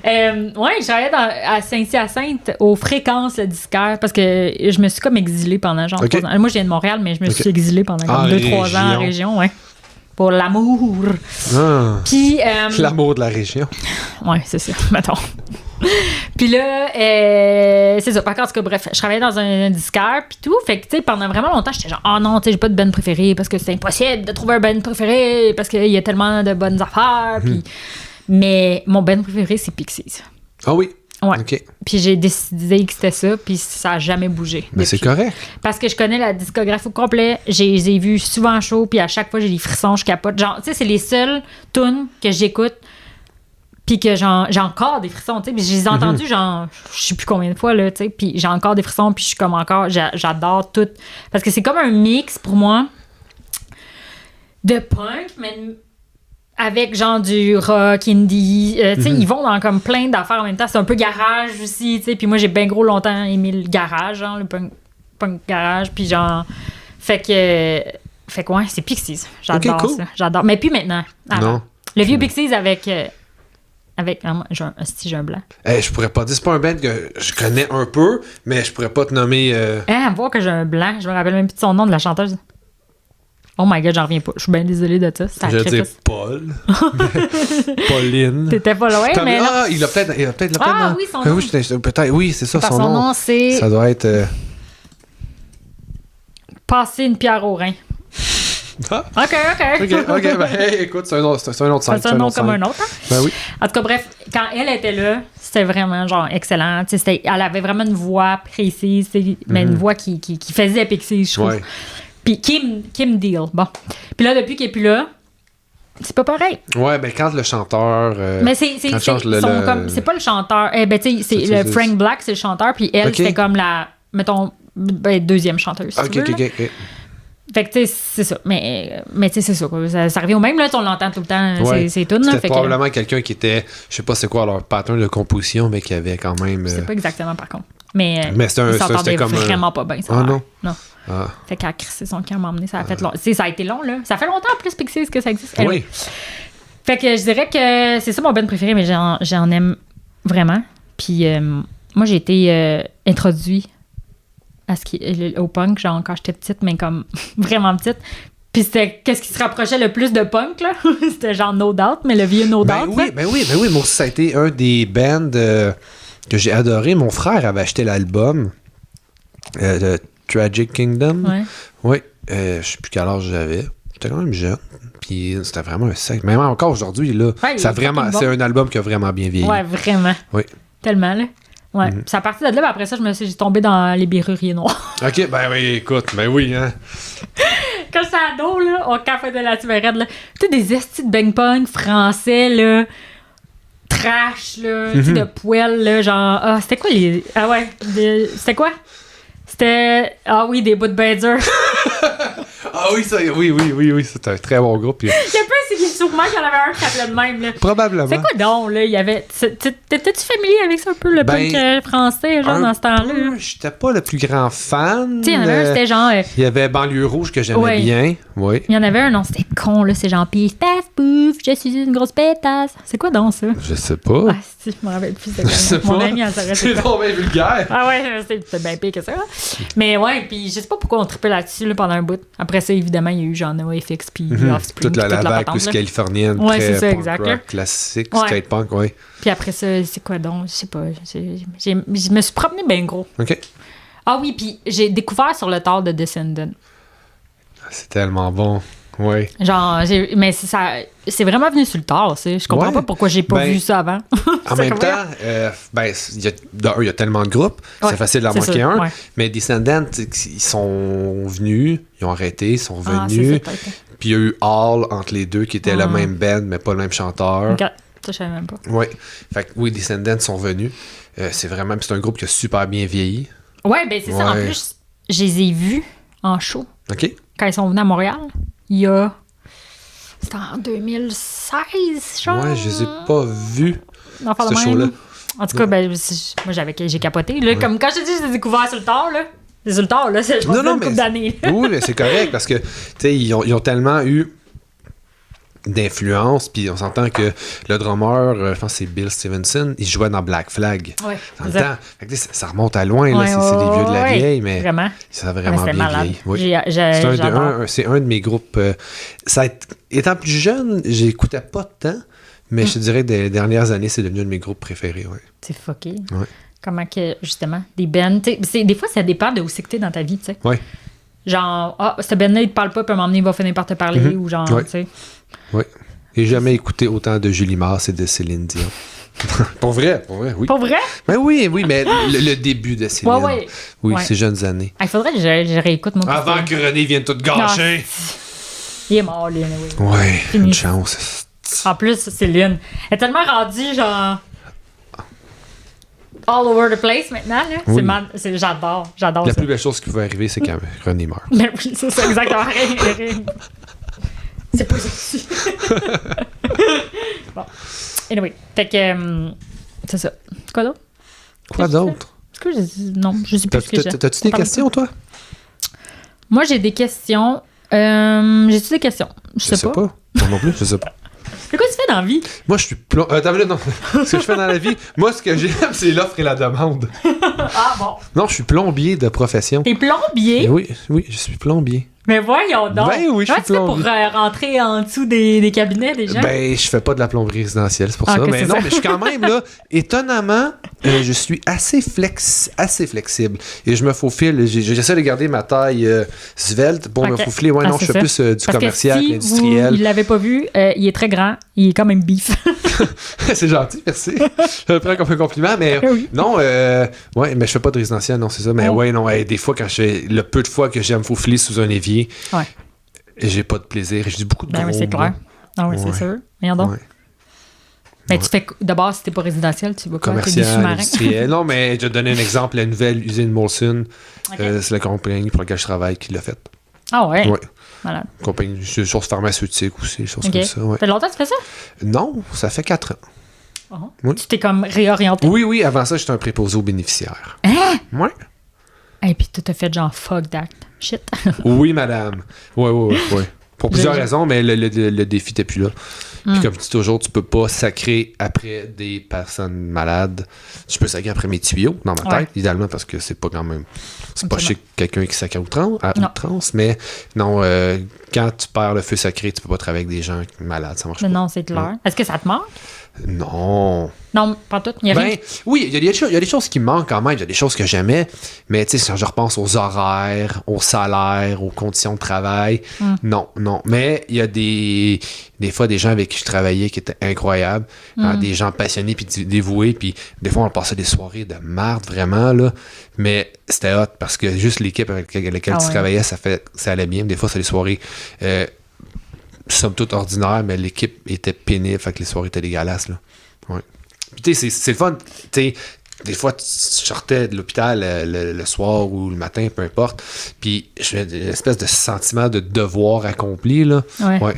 Ouais, je travaillais à Saint-Hyacinthe aux fréquences le disquaire parce que je me suis comme exilée pendant genre Ok. 3 ans. Moi, je viens de Montréal, mais je me Ok. suis exilée pendant En comme 2-3 ans en région, ouais. Pour l'amour. Ah, Puis. l'amour de la région. Ouais, c'est ça, mettons. Puis là, c'est ça. Par contre, en tout cas, bref, je travaillais dans un disquaire, puis tout. Fait que, tu sais, pendant vraiment longtemps, j'étais genre, oh non, tu sais, j'ai pas de band préféré parce que c'est impossible de trouver un band préféré parce qu'il y a tellement de bonnes affaires. Puis. Mais mon band préféré, c'est Pixies. Ah oui? Ouais. OK. Puis j'ai décidé que c'était ça, puis ça a jamais bougé. Mais c'est correct. Parce que je connais la discographie au complet, je les ai vus souvent en show, puis à chaque fois, j'ai des frissons, je capote. Genre, tu sais, c'est les seules tunes que j'écoute, puis que j'ai encore des frissons, tu sais. Puis je les ai entendus, genre, je sais plus combien de fois, là, tu sais. Puis j'ai encore des frissons, puis je suis comme encore, j'adore tout. Parce que c'est comme un mix, pour moi, de punk, mais avec genre du rock, indie. Tu sais, ils vont dans comme plein d'affaires en même temps. C'est un peu garage aussi, tu sais. Puis moi, j'ai bien gros longtemps aimé le garage, genre, le punk garage. Puis genre, fait que ouais, c'est Pixies. J'adore cool. ça. J'adore. Mais puis maintenant. Avant. Non. Le vieux Pixies avec moi, j'ai un blanc. Je pourrais pas dire, c'est pas un band que je connais un peu, mais je pourrais pas te nommer... Voir que j'ai un blanc. Je me rappelle même plus de son nom de la chanteuse. Oh my god, j'en reviens pas. Je suis bien désolée de ça. Je veux dire Paul. Pauline. T'étais pas loin, mais non. Ah, il a peut-être... Ah oui, son nom. Oui, peut-être, oui, c'est ça, Son nom, c'est... Ça doit être... Passer une pierre au rein. Ah. OK. OK, ben hey, écoute, c'est un autre scène. C'est un nom comme un autre, hein? Ben oui. En tout cas, bref, quand elle était là, c'était vraiment, genre, excellent. Elle avait vraiment une voix précise, mais une voix qui faisait Pixies, je trouve. Ouais. Puis Kim Deal, bon. Puis là, depuis qu'il est plus là, c'est pas pareil. Ouais, ben quand le chanteur... mais c'est pas le chanteur. Ben, tu sais, c'est le Frank Black, c'est le chanteur, puis elle, c'était comme la, mettons, deuxième chanteuse, si tu veux, OK. Fait que, tu sais, c'est ça. Mais tu sais, c'est ça, quoi. Ça revient au même, là. On l'entend tout le temps, c'est tout. C'était probablement quelqu'un qui était, je sais pas c'est quoi leur pattern de composition, mais qui avait quand même... Je sais pas exactement, par contre. Mais c'était comme vraiment pas bien. Ah non? Non. Ah. Fait qu'à crisser son camp m'a emmené, ça a fait long. Ça a été long, là. Ça fait longtemps, en plus, Pixies, que ça existe. Oui. Fait que je dirais que c'est ça mon band préféré, mais j'en aime vraiment. Puis moi, j'ai été introduit au punk, genre quand j'étais petite, mais comme vraiment petite. Puis c'était qu'est-ce qui se rapprochait le plus de punk, là? C'était genre No Doubt, mais le vieux No Doubt. Ben oui, moi aussi, ça a été un des bands que j'ai adoré. Mon frère avait acheté l'album de Tragic Kingdom. Ouais. Oui. Je sais plus quel âge j'avais. J'étais quand même jeune. Puis c'était vraiment un sac. Même encore aujourd'hui, là, c'est un album qui a vraiment bien vieilli. Ouais, vraiment. Oui. Tellement, là. Ouais. C'est à partir de là, après ça, j'ai tombé dans les Birruriers noirs. OK, ben oui, écoute, ben oui, hein. Quand j'étais ado, là, on capotait là-dessus, ben raide, là. Tu sais, des estis de bang pong français, là. Trash, là. Tu sais, de poêle, là. Genre, c'était quoi les. Ah ouais. C'était quoi? C'était. Ah oui, des bouts de bader. Ah oui, oui, c'est un très bon groupe. Puis... Il y a pas, c'est sûrement qu'il y en avait un qui s'appelait de même. Là. Probablement. C'est quoi donc, là? Il y avait. T'étais-tu familier avec ça un peu, le punk français, genre, dans ce temps-là? J'étais pas le plus grand fan. Tu sais, il y en avait un, c'était genre. Il y avait Banlieue Rouge que j'aimais bien. Oui. Il y en avait un, non, c'était con, là. C'est genre, pis paf, pouf, je suis une grosse pétasse. C'est quoi donc, ça? Je sais pas. Ah, si, je me rappelle plus. Mon ami, elle s'arrête. C'est trop bien vulgaire. Ah ouais, c'était bien pire que ça. Mais ouais, puis je sais pas pourquoi on trippait là-dessus là, pendant un bout. Après ça, évidemment, il y a eu genre NoFX puis Offspring. Toute la vague plus californienne, ouais, très ça, punk exact, rock, classique, skate punk, oui. Puis après ça, c'est quoi donc? Je sais pas. Je me suis promené bien gros. OK. Ah oui, puis j'ai découvert sur le tard de Descendant. C'est tellement bon. Oui. Genre, mais c'est vraiment venu sur le tard, ça. Je comprends pas pourquoi j'ai pas vu ça avant. En même temps, il y a tellement de groupes, c'est facile d'en manquer un. Ouais. Mais Descendants, ils sont venus, ils ont arrêté, ils sont venus. Puis il y a eu Hall entre les deux qui était le même band, mais pas le même chanteur. Okay. Ça, je savais même pas. Oui. Fait que oui, Descendants sont venus. C'est un groupe qui a super bien vieilli. Ouais, ben c'est ça. En plus, je les ai vus en show. OK. Quand ils sont venus à Montréal. Il y a... C'était en 2016, genre. Ouais, je les ai pas vus, ce show-là. En tout cas, ben, moi, j'ai capoté. Là, comme quand je te dis, je les ai découverts sur le tard, là. C'est sur le tard, là. C'est une couple d'années. Oui, mais c'est correct parce que, tu sais, ils ont tellement eu d'influence, puis on s'entend que le drummer, je pense que c'est Bill Stevenson, il jouait dans Black Flag. Ouais, ça remonte à loin, là, c'est des vieux de la vieille, mais vraiment. ça a vraiment bien vieilli. Oui. C'est un de mes groupes. Étant plus jeune, j'écoutais pas tant, mais je te dirais que des dernières années, c'est devenu un de mes groupes préférés. Ouais. C'est fucké. Ouais. Comment que, justement, des bands... Des fois, ça dépend de où c'est que t'es dans ta vie, tu sais. Oui. Genre, ce band-là, il te parle pas, puis à un moment donné, il va finir par te parler, ou genre, tu sais. Oui. J'ai jamais écouté autant de Julie Mars et de Céline Dion. Pour vrai, oui. Pour vrai? Ben oui, mais le début de Céline. Ouais. Oui, Ouais. ces jeunes années. Il faudrait que je réécoute mon Avant que René vienne tout gâcher. Il est mort, lui, anyway. Ouais, Fini. une chance. En plus, Céline, elle est tellement rendue, genre... all over the place, maintenant, là. Oui. J'adore La ça. plus belle chose qui pouvait arriver, c'est quand René meurt. Ben oui, c'est ça, exactement. C'est pas ça. Bon. Anyway, fait que... c'est ça. Quoi d'autre? Quoi d'autre? Est-ce que non, je sais plus ce que j'ai. T'as-tu des questions, toi? Moi, j'ai des questions. J'ai-tu des questions? Je sais pas. Moi non plus, je sais pas. C'est quoi tu fais dans la vie? Moi, je suis non. Ce que je fais dans la vie, moi, ce que j'aime, c'est l'offre et la demande. Ah bon. Non, je suis plombier de profession. T'es plombier? Et oui, je suis plombier. Mais voyons donc. Ben oui, je suis Comment tu fais pour plombier. rentrer en dessous des cabinets des gens? Ben, je fais pas de la plomberie résidentielle, c'est pour ça. Ok, Mais c'est non, ça. mais je suis quand même, là, étonnamment, je suis assez flexible. Et je me faufile. J'essaie de garder ma taille svelte pour me Ok. faufiler. Ouais, Ah, non, je c'est fais ça. plus du Parce commercial, que si l'industriel. vous ne l'avez pas vu, il est très grand. Il est quand même beef. C'est gentil, merci. Je le prends comme un compliment, mais Oui. non, ouais, mais je fais pas de résidentiel, non, c'est ça. Mais Oh. ouais, non, des fois, quand je fais le peu de fois que j'aime faufiler sous un évier, Ouais. j'ai pas de plaisir. J'ai beaucoup de Ben gros oui, c'est mots. clair. Ah oui, Ouais. c'est sûr. Voyons donc. Ouais. Mais tu fais d'abord, si t'es pas résidentiel, tu vas quoi? T'es des Commercial, sous-marins. industriel. Non, mais je vais te donner un exemple. La nouvelle usine Molson, Ok. c'est la compagnie pour laquelle je travaille qui l'a faite. Ah ouais? Ouais. Malade. Compagnie de sources pharmaceutiques aussi, des choses Ok. comme ça. Ouais. Ça fait longtemps que tu fais ça? Non, ça fait 4 ans. Oh. Oui. Tu t'es comme réorienté? Oui, avant ça, j'étais un préposé aux bénéficiaires. Hein? Ouais. Et puis t'as fait genre fuck that. Shit. Oui, madame. Oui. Pour plusieurs Je- raisons, mais le défi n'était plus là. Puis Mm. comme je dis toujours, tu peux pas sacrer après des personnes malades. Je peux sacrer après mes tuyaux, dans ma tête, Ouais. idéalement, parce que c'est pas quand même... C'est pas Absolument. chic quelqu'un qui sacre à Non. outrance, mais non, quand tu perds le feu sacré, tu peux pas travailler avec des gens malades, ça marche Mais pas. non, c'est clair. Est-ce que ça te manque? Non. Non, pas tout. Il y a rien. Ben, oui, il y a des choses qui me manquent quand même, il y a des choses que j'aimais, mais tu sais, quand je repense aux horaires, aux salaires, aux conditions de travail, non. Mais il y a des fois des gens avec qui je travaillais qui étaient incroyables, hein, des gens passionnés puis dévoués, puis des fois on passait des soirées de marde vraiment, là, mais c'était hot parce que juste l'équipe avec laquelle tu travaillais, ça allait bien. Des fois, c'est des soirées somme toute ordinaires, mais l'équipe était pénible, fait que les soirées étaient dégueulasses, là. Ouais. Puis tu sais, c'est le fun. Tu sais, des fois, tu sortais de l'hôpital le soir ou le matin, peu importe, puis j'avais une espèce de sentiment de devoir accompli, là. Ouais.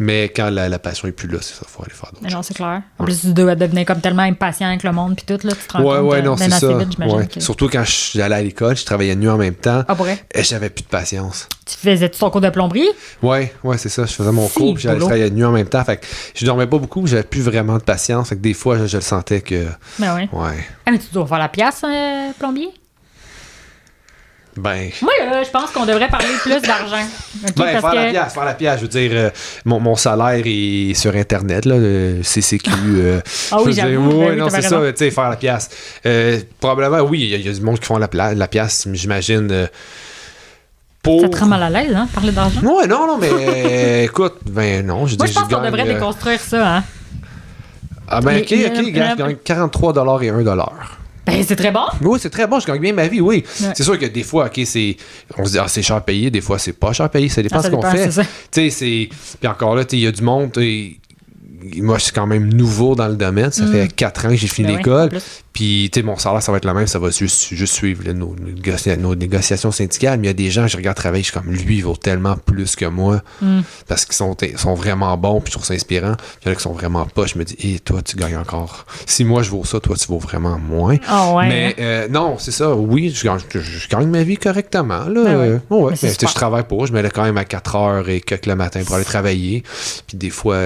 Mais quand la passion est plus là, c'est ça, il faut aller faire d'autres Mais non, choses. c'est clair. En plus, tu dois devenir comme tellement impatient avec le monde, puis tout, là, tu te rends compte Ouais, non, ben c'est assez ça. vite, j'imagine. Ouais. Que... Surtout quand j'allais à l'école, je travaillais de nuit en même temps, Ah, pour vrai? et j'avais plus de patience. Tu faisais ton cours de plomberie? Ouais, c'est ça. Je faisais mon cours, puis j'allais travailler de nuit en même temps. Fait que je dormais pas beaucoup, j'avais plus vraiment de patience. Fait que des fois, je le sentais que. Ben oui. Ouais. Ah, mais tu dois faire la pièce, plombier? Ben. Moi, là, je pense qu'on devrait parler plus d'argent. OK? Ben, Parce que... faire la pièce. Je veux dire, mon salaire est sur Internet, là, le CCQ. Ah oui, je veux dire, j'avoue. ouais, Ben oui, non, t'avais c'est ça, raison. tu sais, faire la pièce. Probablement, oui, il y a du monde qui font la pièce, j'imagine. Pour... Ça te rend mal à l'aise, hein, parler d'argent? Ouais, non, mais écoute, ben non, je Moi, dis je pense qu'on devrait déconstruire ça, hein? Ah, ben, ok, Le- gars, je gagne 43$ et 1$. Ben, c'est très bon. Oui, c'est très bon, je gagne bien ma vie, oui. Ouais. C'est sûr que des fois, ok, on se dit, c'est cher payé, des fois, c'est pas cher payé, ça dépend Ah, ça ce qu'on dépend, fait. c'est ça. Tu sais, puis encore là, il y a du monde, moi, je suis quand même nouveau dans le domaine, ça fait 4 ans que j'ai fini Ben oui, l'école. en plus. Puis, tu sais, mon salaire, ça va être le même, ça va juste suivre là, nos négociations syndicales. Mais il y a des gens, je regarde travailler, je suis comme, lui, il vaut tellement plus que moi, parce qu'ils sont vraiment bons, puis je trouve ça inspirant. Il y en a qui sont vraiment pas, je me dis, hé, toi, tu gagnes encore. Si moi, je vaux ça, toi, tu vaux vraiment moins. Ah ouais. Mais non, c'est ça, oui, je gagne ma vie correctement. Là. Ben ouais. Ouais, Mais c'est mais, tu sais, super. je travaille pas, je me lève quand même à 4h et quelques le matin pour aller travailler. Puis des fois,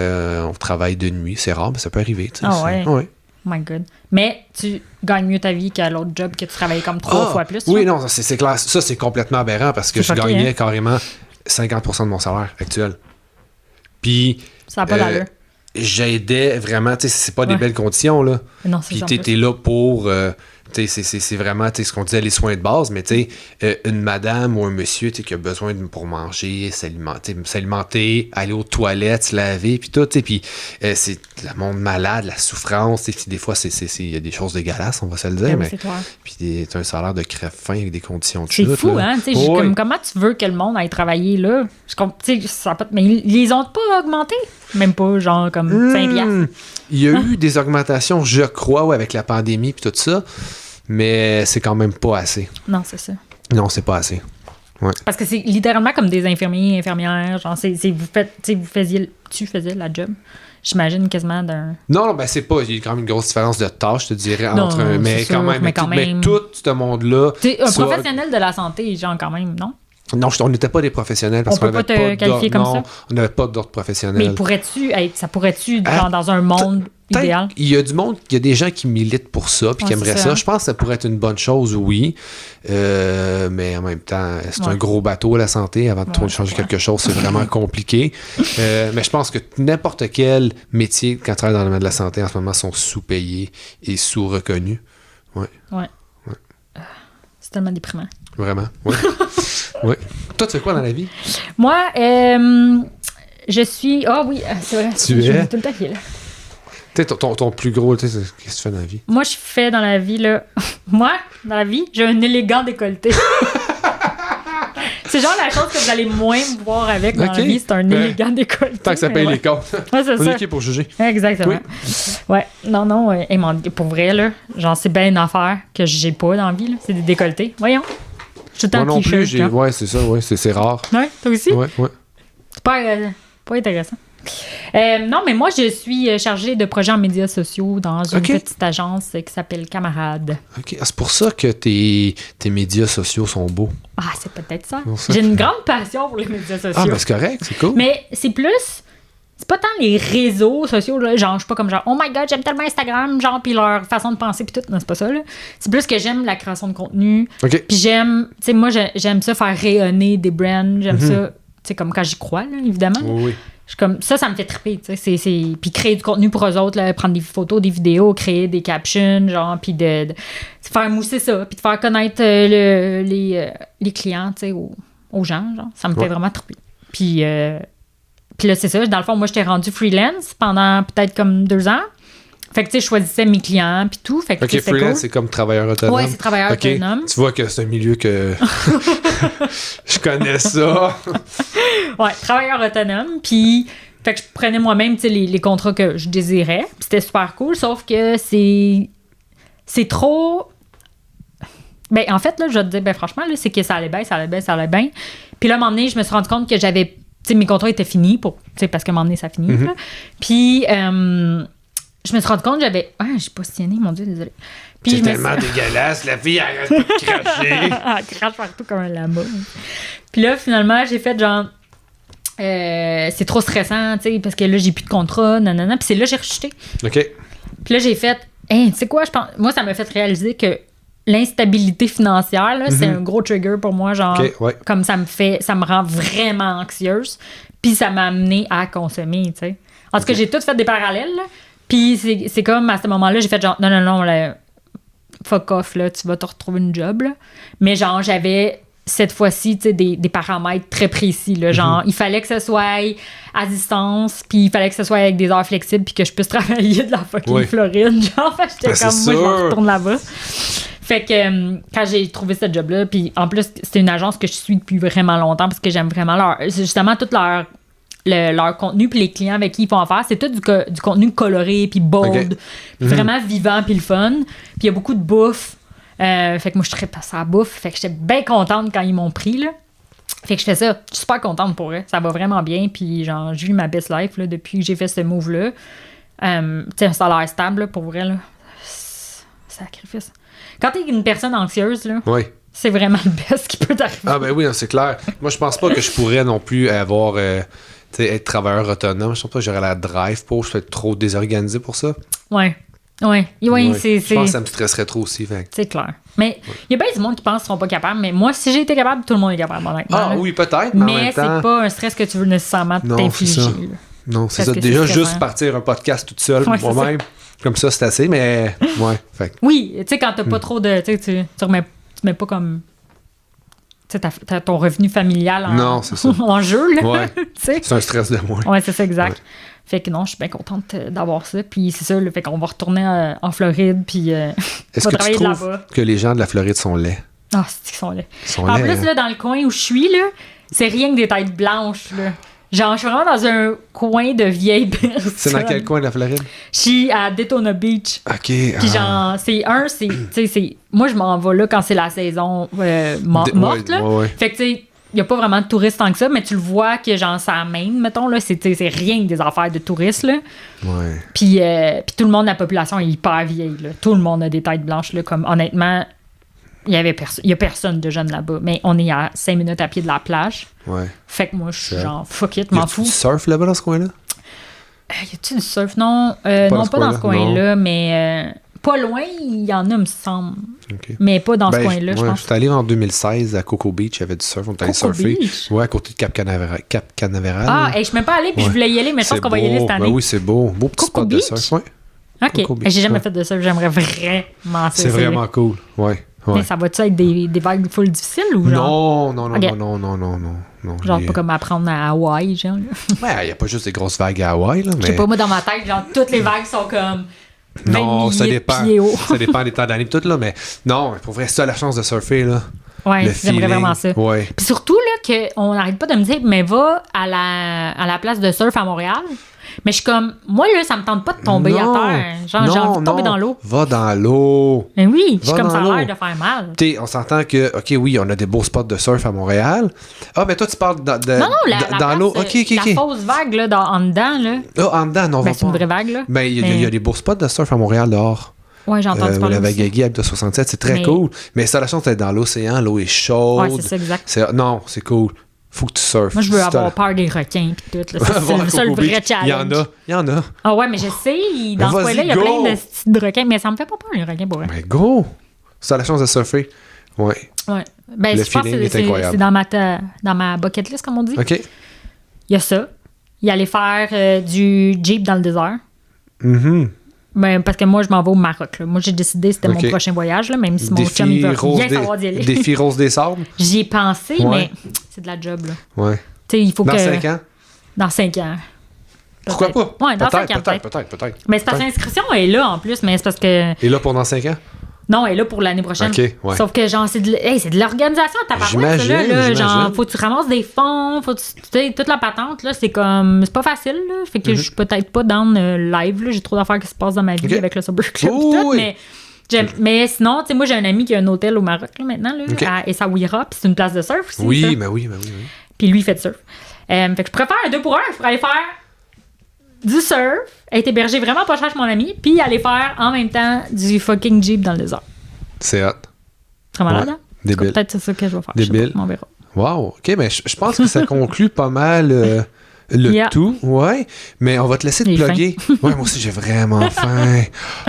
on travaille de nuit, c'est rare, mais ça peut arriver. Tu sais, Ah ouais. ouais. Oh my God. Mais tu gagnes mieux ta vie qu'à l'autre job que tu travaillais comme 3 fois plus. Oui, tu vois. non, c'est clair. Ça, c'est complètement aberrant parce que C'est je choqué, gagnais hein? carrément 50% de mon salaire actuel. Puis, Ça n'a pas d'allure. j'aidais vraiment, tu sais, c'est pas des Ouais. belles conditions, là. Non, c'est Puis ça. en t'es plus. là pour c'est vraiment ce qu'on disait, les soins de base, mais une madame ou un monsieur qui a besoin pour manger, s'alimenter, aller aux toilettes, se laver, puis tout, puis c'est le monde malade, la souffrance, puis des fois, il y a des choses dégueulasses, on va se le dire, mais puis t'as un salaire de crève-faim avec des conditions de chute. C'est fou, là. Comment tu veux que le monde aille travailler là? Mais ils les ont pas augmentés? Même pas, genre, comme 5 piastres. Il y a eu des augmentations, je crois, avec la pandémie puis tout ça, mais c'est quand même pas assez. Non, c'est ça. Non, c'est pas assez. Ouais. Parce que c'est littéralement comme des infirmiers, infirmières, genre, tu faisais la job, j'imagine, quasiment d'un... Non, ben c'est pas, il y a quand même une grosse différence de tâche, je te dirais, entre mais sûr, quand même, mais tout ce monde-là... T'es un professionnel de la santé, genre, quand même, non? Non, on n'était pas des professionnels parce qu'on n'avait pas qualifier comme ça. On n'avait pas d'ordre professionnel. Mais ça pourrait-tu dans un monde idéal? Il y a du monde, il y a des gens qui militent pour ça puis qui aimeraient ça. Je pense que ça pourrait être une bonne chose, oui. Mais en même temps, c'est un gros bateau, la santé. Avant de changer quelque chose, c'est vraiment compliqué. Mais je pense que n'importe quel métier, quand tu travailles dans le domaine de la santé, en ce moment, sont sous-payés et sous-reconnus. Ouais. C'est tellement déprimant. Vraiment, oui. Oui. Toi, tu fais quoi dans la vie? Moi, je suis... Ah oui, c'est vrai. Tu es? Tout le temps qui est là. Tu sais, ton plus gros, qu'est-ce que tu fais dans la vie? Moi, je fais dans la vie, là... Moi, dans la vie, j'ai un élégant décolleté. C'est genre la chose que vous allez moins me voir avec dans la vie, c'est un élégant décolleté. Tant que ça paye les comptes. Ouais, c'est on ça. est qui pour juger. Exactement. Oui. Ouais, non, pour vrai, là, genre, c'est bien une affaire que j'ai pas dans la vie, là. C'est des décolletés. Voyons. Je suis tout le temps en t-shirt. Ouais, c'est ça, c'est rare. Ouais, toi aussi? Ouais. C'est pas intéressant. Non, mais moi, je suis chargée de projets en médias sociaux dans une petite agence qui s'appelle Camarade. OK. Ah, c'est pour ça que tes médias sociaux sont beaux. Ah, c'est peut-être ça. J'ai une grande passion pour les médias sociaux. Ah, ben c'est correct, c'est cool. Mais c'est plus... C'est pas tant les réseaux sociaux, là, genre, je suis pas comme genre, oh my god, j'aime tellement Instagram, genre, puis leur façon de penser, puis tout. Non, c'est pas ça, là. C'est plus que j'aime la création de contenu. OK. Puis j'aime, tu sais, moi, j'aime ça faire rayonner des brands. J'aime ça, tu sais, comme quand j'y crois, là, évidemment. Oui. Comme ça me fait triper, tu sais. Puis créer du contenu pour eux autres, là, prendre des photos, des vidéos, créer des captions, genre, puis de faire mousser ça, puis de faire connaître les clients, tu sais, aux gens, genre. Ça me fait vraiment triper. Puis là, c'est ça. Dans le fond, moi, j'étais rendue freelance pendant peut-être comme 2 ans. Fait que, tu sais, je choisissais mes clients, puis tout. Fait que, OK, freelance, cool. C'est comme travailleur autonome. Ouais, c'est travailleur autonome. Tu vois que c'est un milieu que je connais ça. Ouais, travailleur autonome. Puis, fait que je prenais moi-même, tu sais, les contrats que je désirais. Puis c'était super cool, sauf que c'est trop... Ben, en fait, là, je vais te dire, ben, franchement, là, c'est que ça allait bien. Puis là, à un moment donné, je me suis rendu compte que j'avais... Tu sais, mes contrats étaient finis, parce qu'à un moment donné, ça finit. Mm-hmm. Puis, je me suis rendu compte que j'avais... Ah, j'ai positionné, mon Dieu, désolé. C'est tellement dégueulasse, la fille arrête pas de cracher. Elle crache partout comme un lama. Puis là, finalement, j'ai fait genre... c'est trop stressant, tu sais, parce que là, j'ai plus de contrat, nanana. Puis c'est là que j'ai rechuté. OK. Puis là, j'ai fait... tu sais quoi, je pense... Moi, ça m'a fait réaliser que l'instabilité financière, là, c'est un gros trigger pour moi, genre, comme ça me rend vraiment anxieuse, puis ça m'a amené à consommer, tu sais. En tout cas, j'ai tout fait des parallèles, là, puis c'est comme, à ce moment-là, j'ai fait genre, non, là, fuck off, là, tu vas te retrouver une job, là. Mais genre, j'avais cette fois-ci, tu sais, des paramètres très précis, là, genre, il fallait que ce soit à distance, puis il fallait que ce soit avec des heures flexibles, puis que je puisse travailler de la fucking Floride, genre, j'étais comme, moi, je me retourne là-bas. Fait que quand j'ai trouvé ce job-là, puis en plus, c'est une agence que je suis depuis vraiment longtemps parce que j'aime vraiment justement tout leur contenu, puis les clients avec qui ils font affaire, c'est tout du contenu coloré, puis bold, puis vraiment vivant, puis le fun. Puis il y a beaucoup de bouffe. Fait que moi, je suis très passée à la bouffe. Fait que j'étais bien contente quand ils m'ont pris, là. Fait que je fais ça. Je suis super contente pour eux. Ça va vraiment bien. Puis genre, j'ai eu ma best life là, depuis que j'ai fait ce move-là. Tu sais, un salaire stable, là, pour vrai, là. Sacrifice. Quand t'es une personne anxieuse, là, c'est vraiment le best qui peut t'arriver. Ah ben oui, c'est clair. Moi, je pense pas que je pourrais non plus avoir... être travailleur autonome. Je pense pas que j'aurais la drive pour. Je suis trop désorganisé pour ça. Ouais, c'est... Je pense que ça me stresserait trop aussi. Fait. C'est clair. Mais il y a bien du monde qui pense qu'ils seront pas capables. Mais moi, si j'ai été capable, tout le monde est capable, honnêtement. Ah oui, peut-être, mais en même temps... c'est pas un stress que tu veux nécessairement t'infliger. Non, c'est ça. Déjà, juste partir un podcast toute seule, moi-même, Comme ça, c'est assez, mais ouais. Fait. Oui, tu sais, quand t'as pas trop de... Tu sais, tu mets pas comme... Tu sais, t'as ton revenu familial Non, c'est ça. en jeu, là. Ouais. C'est un stress de moins. Ouais, c'est ça, exact. Ouais. Fait que non, je suis bien contente d'avoir ça. Puis c'est ça, là, fait qu'on va retourner en Floride, puis Est-ce on va que tu travailler de trouves là-bas. que les gens de la Floride sont laids? Ah, c'est qu'ils sont là. Ils sont En laids, plus, hein? là, dans le coin où je suis, là, c'est rien que des têtes blanches, là. Genre, je suis vraiment dans un coin de vieilles personnes. C'est dans quel coin de la Floride? Je suis à Daytona Beach. OK. Puis genre, moi, je m'en vais là quand c'est la saison morte, là. Ouais. Fait que, tu sais, il n'y a pas vraiment de touristes tant que ça, mais tu le vois que, genre, ça mène, mettons, là. C'est rien que des affaires de touristes, là. Ouais. Puis tout le monde, la population est hyper vieille, là. Tout le monde a des têtes blanches, là. Comme, honnêtement, il y a personne de jeunes là-bas. Mais on est à 5 minutes à pied de la plage. Ouais. Fait que moi, je suis Ouais. genre, fuck it, m'en Y a-tu fous. du surf là-bas dans ce coin-là? Y a-tu du surf? Non, non, pas dans ce coin-là, mais pas loin, il y en a, me semble. OK. Mais pas dans ce coin-là, je Je pense. suis allé en 2016 à Cocoa Beach, il y avait du surf, on est allé Cocoa surfer. Beach? Ouais, à côté de Cap Canaveral. Ah, je suis même pas allée, puis je voulais y aller, mais je pense qu'on va y aller cette année. Ben oui, c'est beau. Beau petit Cocoa spot de Beach? surf. Ouais. OK. Cocoa Beach, J'ai jamais ouais. fait de surf, j'aimerais vraiment ça. C'est vraiment cool. Ouais. Mais ça va-tu être des vagues full difficiles ou genre? Non. Ok. Non. Genre pas comme apprendre à Hawaï, genre. Ouais, il n'y a pas juste des grosses vagues à Hawaï, là, Je mais... sais pas, moi, dans ma tête, genre, toutes les vagues sont comme 20 Non, ça milliers de dépend. pieds hauts. Ça dépend des temps d'année tout, là, mais non, pour vrai, si t'as la chance de surfer, là, Ouais, le j'aimerais feeling, vraiment ça. Ouais. Puis surtout, là, qu'on n'arrête pas de me dire, mais va à la place de surf à Montréal. Mais je suis comme, moi, là, ça me tente pas de tomber à terre. Genre, j'ai envie de tomber dans l'eau. Va dans l'eau. Mais oui, je suis Va comme ça dans a l'air l'eau. de faire mal. T'sais, on s'entend que, OK, oui, on a des beaux spots de surf à Montréal. Ah, mais toi, tu parles Non, la dans place, l'eau. OK. La fausse vague, là, en dedans, là. Ah, en dedans, non, on Ben, va c'est une pas. vraie vague, là. Ben, il y a des beaux spots de surf à Montréal dehors. Ouais, j'ai entendu parler La vague aussi. Guy de 67, c'est très Mais- cool. Mais si t'as la chance d'être dans l'océan, l'eau est chaude. Ouais, c'est ça, exact. Non, c'est cool. Faut que tu surfes. Moi, je veux Si t'as- avoir peur des requins pis tout. Là. Ça, Va à c'est ça le Cocoa vrai Beach. challenge. Il y en a. Ah ouais, mais je sais, dans ce vas-y, coin-là, il y a go! plein de petits requins. Mais ça me fait pas peur, les requins, pour vrai. Mais go! Si t'as la chance de surfer. Ouais. Ouais. Ben, Le je pense que feeling est incroyable. c'est dans ma bucket list, comme on dit. OK. Il y a ça. Il y a aller faire du Jeep dans le désert. Mhm. Ben, parce que moi, je m'en vais au Maroc. Là. Moi, j'ai décidé, c'était OK. mon prochain voyage, là, même si mon chum, il veut rien savoir d'y aller. Défi Rose des Sables. J'y ai pensé, Ouais. mais c'est de la job, là. Ouais. Tu sais, il faut Dans que... 5 ans. Dans 5 ans. Pourquoi Peut-être. pas? Ouais, dans 5 ans, Peut-être. Mais c'est parce que l'inscription est là, en plus, mais c'est parce que... Et là, pendant 5 ans? Non, elle est là pour l'année prochaine. OK, ouais. Sauf que, genre, c'est de l'organisation à ta parouette, ça, là. J'imagine. Genre, faut que tu ramasses des fonds, faut que tu sais, toute la patente, là, c'est comme... C'est pas facile, là. Fait que je suis peut-être pas dans live, là. J'ai trop d'affaires qui se passent dans ma vie OK. avec le Sober Club et Oh, tout, oui. mais sinon, tu sais, moi, j'ai un ami qui a un hôtel au Maroc, là, maintenant, là, OK. à Essaouira, puis c'est une place de surf aussi, ça. Oui, mais oui. Puis lui, il fait du surf. Fait que je préfère un 2 pour 1. Je pourrais aller faire du surf, être hébergé vraiment pas cher chez mon ami, puis aller faire en même temps du fucking Jeep dans le désert. C'est hot. Très malade, Ouais. hein? Débile. Peut-être c'est ça que je vais faire. Débile. Je sais pas, on verra. Wow. OK, mais je pense que ça conclut pas mal le Yeah. tout. Ouais. Mais on va te laisser te J'ai plugger. Ouais, moi aussi, j'ai vraiment faim.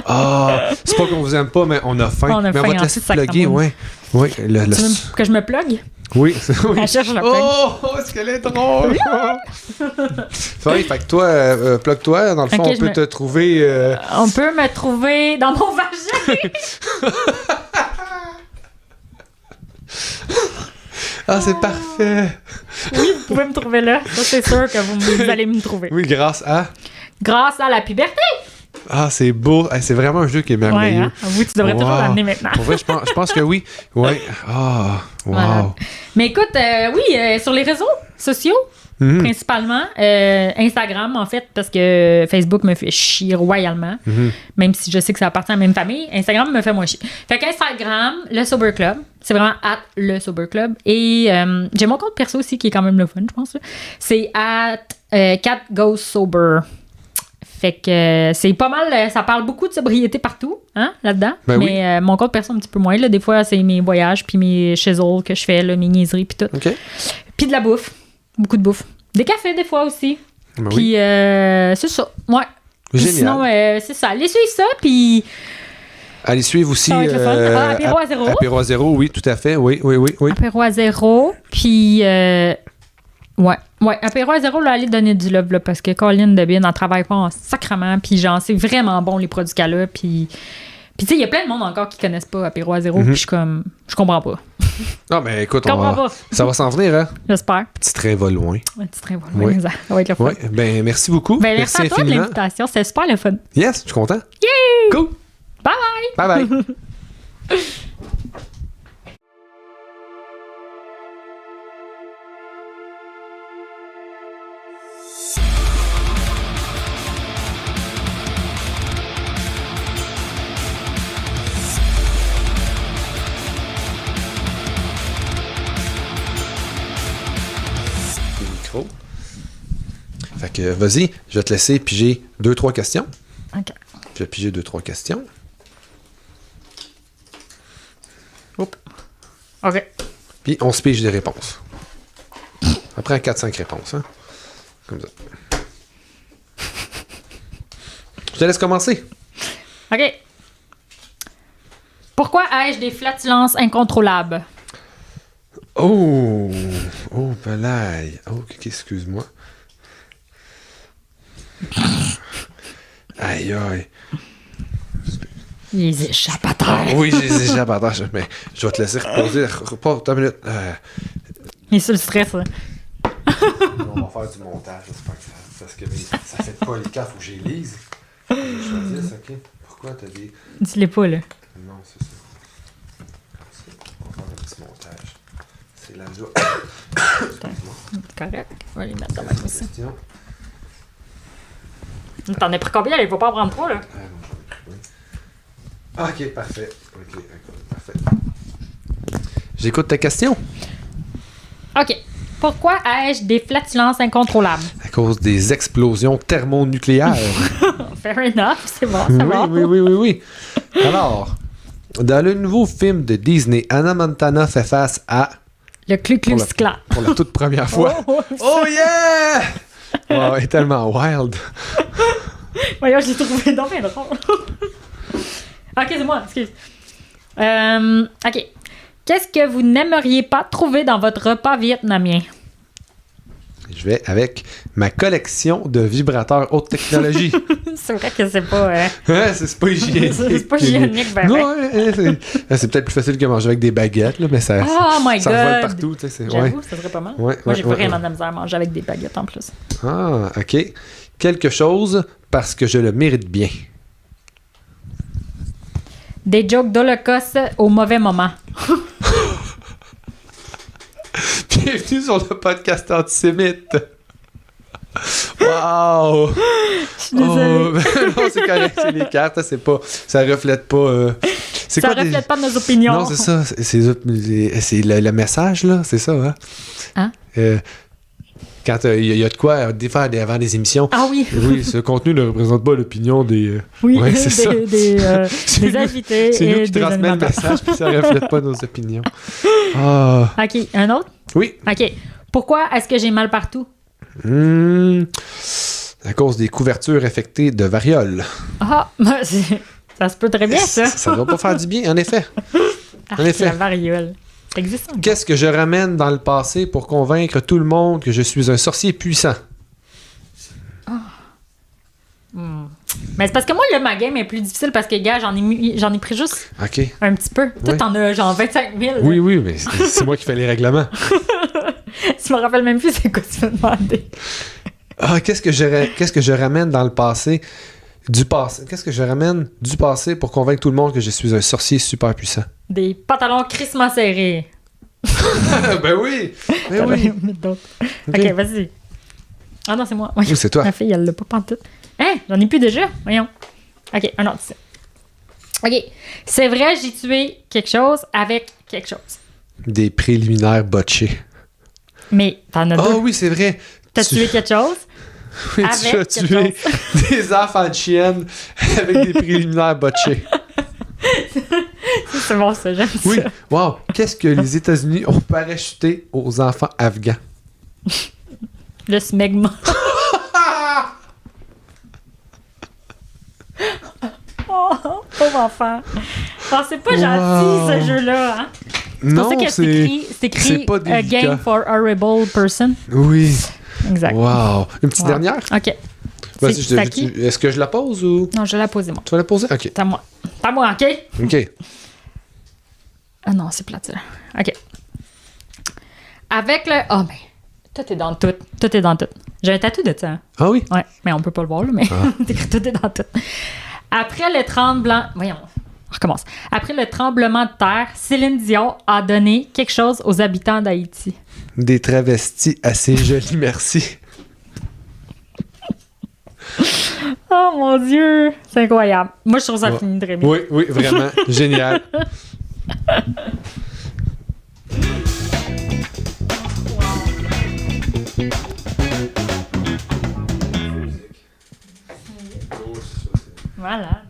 Ah, c'est pas qu'on vous aime pas, mais on a faim. On a mais on faim va te en laisser te sacrament. plugger, ouais. Oui, Tu veux que je me plug? oui. oui. Elle cherche la plug. Oh, est-ce qu'elle est drôle! Fait que toi, plug-toi. Dans le fond, Ok, on je peut me- te trouver... On peut me trouver dans mon vagin. Ah, c'est parfait! Oui, vous pouvez me trouver là. Ça, c'est sûr que vous allez me trouver. Oui, grâce à... Grâce à la puberté. Ah, c'est beau! Hey, c'est vraiment un jeu qui est merveilleux. Ouais, hein? Avoue, tu devrais toujours Wow. l'amener maintenant. Pour vrai, je pense que oui. Ouais. Ah, wow. Voilà. Mais écoute, oui, sur les réseaux sociaux, Mhm. principalement, Instagram, en fait, parce que Facebook me fait chier royalement, Mhm. même si je sais que ça appartient à la même famille. Instagram me fait moins chier. Fait qu'Instagram, le Sober Club, c'est vraiment @le Sober Club. Et j'ai mon compte perso aussi qui est quand même le fun, je pense. Là. C'est @catgosober. Fait que c'est pas mal, ça parle beaucoup de sobriété partout, hein, là-dedans. Ben oui. Mais mon compte perso un petit peu moins. Là, des fois, c'est mes voyages, puis mes shizzles que je fais, là, mes niaiseries, puis tout. OK. Puis de la bouffe. Beaucoup de bouffe. Des cafés, des fois aussi. Ben oui. Puis c'est ça. Ouais. Puis Génial. sinon, c'est ça. Allez suivre ça, puis Allez suivre aussi... Ça va être le fun. Apéro à zéro. Apéro à zéro, oui, tout à fait. Oui. apéro à zéro. Puis Ouais. Apéro à zéro, là, allez donner du love, là, parce que Colin Debin n'en travaille pas en sacrement, puis genre, c'est vraiment bon, les produits qu'elle a, puis tu sais, il y a plein de monde encore qui connaissent pas Apéro à zéro, puis je suis comme, je comprends pas. Non, mais écoute, Comprends pas. ça va s'en venir, hein? J'espère. Petit train va loin. Un petit train, Ouais. ça va être le fun. Ouais, ben merci beaucoup. Ben, merci à toi de infiniment. l'invitation, c'était super le fun. Yes, je suis content. Yay! Cool. Bye bye! Bye bye. Micro. Fait que vas-y, je vais te laisser piger 2-3 questions. OK. Je vais piger 2-3 questions. Oups. OK. Puis on se pige des réponses. Après 4-5 réponses, hein? Comme ça. Je te laisse commencer. OK. Pourquoi ai-je des flatulences incontrôlables? Oh, balaille. Oh, excuse-moi. Aïe, aïe. Les échappateurs. Ah, oui, j'ai des échappateurs, mais je vais te laisser reposer. Repose 2 minutes. Il est sur le stress, là. On va faire du montage, j'espère que ça. Parce que ça fait pas les cas, faut que j'y lise. Faut que je choisisse, ok? Pourquoi t'as des. Tu l'es pas, là. Non, c'est ça. Comme ça. On va faire un petit montage. C'est la joie. C'est correct. On va les mettre dans ma aussi. Question. T'en as pris combien? Il faut pas en prendre trop, là. Ah, non, j'en ai pris, oui. Ok, parfait. Ok, parfait. J'écoute ta question. OK. Pourquoi ai-je des flatulences incontrôlables? À cause des explosions thermonucléaires. Fair enough, c'est bon, c'est bon. Oui. Alors, dans le nouveau film de Disney, Hannah Montana fait face à... Le Ku Klux Klan. Pour la toute première fois. Oh yeah! Wow, elle est tellement wild. Voyons, je l'ai trouvé dans bien drôle. OK, c'est moi, excuse. OK. Qu'est-ce que vous n'aimeriez pas trouver dans votre repas vietnamien? Je vais avec ma collection de vibrateurs haute technologie. C'est vrai que c'est pas... C'est pas hygiénique. c'est pas hygiénique, ben. Non, c'est peut-être plus facile que manger avec des baguettes, là, mais ça, Oh my ça God! revole partout. Tu sais, J'avoue, ça serait pas mal. Ouais, Moi, j'ai ouais, vraiment ouais. de la misère à manger avec des baguettes en plus. Ah, OK. Quelque chose parce que je le mérite bien. Des jokes d'Holocauste au mauvais moment. Bienvenue sur le podcast antisémite. Wow! Je suis désolée. Non, c'est correct, c'est les cartes, c'est pas, ça reflète pas. C'est Ça quoi reflète pas nos opinions. Non, c'est ça, c'est le message, là, c'est ça, hein? Hein? Quand il y a de quoi défaire avant des émissions. Ah oui. Oui, ce contenu ne représente pas l'opinion des. Oui, ouais, c'est ça. des invités C'est nous et qui des transmet le animateurs. message, puis ça reflète pas nos opinions. Ah. OK, un autre? Oui. OK. Pourquoi est-ce que j'ai mal partout? À cause des couvertures affectées de variole. Ah, ça se peut très bien, ça. Ça ne doit pas faire du bien, en effet. Ah, En effet. la variole. Ça existe encore. Qu'est-ce que je ramène dans le passé pour convaincre tout le monde que je suis un sorcier puissant? Mais c'est parce que moi, là, ma game est plus difficile parce que, gars, j'en ai pris juste OK. un petit peu. Toi, Ouais. t'en as genre 25 000. là. Oui, mais c'est moi qui fais les règlements. Tu me rappelles même plus c'est quoi tu m'as demandé. Ah, qu'est-ce que je ramène dans le passé? Du passé. Qu'est-ce que je ramène du passé pour convaincre tout le monde que je suis un sorcier super puissant? Des pantalons crissement serrés. Ben oui! Ben T'en oui! as mis d'autres. OK, vas-y. Ah non, c'est moi. Oui, c'est toi. Ma fille, elle l'a pas pantoute. Hein? J'en ai plus déjà? Voyons. OK, un autre. OK. C'est vrai, j'ai tué quelque chose avec quelque chose. Des préliminaires botchés. Mais t'en as Ah deux. oui, c'est vrai. T'as tué quelque chose? Oui, avec tu as quelque tué des enfants de chienne avec des préliminaires botchés. C'est bon, ça, j'aime Oui. ça. Wow. Qu'est-ce que les États-Unis ont parachuté aux enfants afghans? Le smegma. Oh, pauvre enfant. Oh, c'est pas gentil, Wow. ce jeu-là, hein? C'est pour Non, ça que c'est écrit c'est pas A délicat. Game for Horrible Person. Oui. Exact. Wow. Une petite Wow. dernière? OK. Vas-y, C'est à qui? est-ce que je la pose ou... Non, je vais la poser, moi. Tu vas la poser? OK. C'est à moi. C'est à moi, OK? OK. Ah non, c'est plate, ça. OK. Avec le... Ah, ben, tout est dans tout. Tout est dans tout. J'ai un tatou de ça. Hein? Ah oui? Ouais, mais on peut pas le voir, là, mais c'est écrit tout est dans tout. Après le tremblement... Voyons, on recommence. Après le tremblement de terre, Céline Dion a donné quelque chose aux habitants d'Haïti. Des travestis assez jolis, merci. Oh mon Dieu! C'est incroyable. Moi, je trouve ça Ouais. fini de Rémi. Oui, oui, vraiment. Génial. Voilà.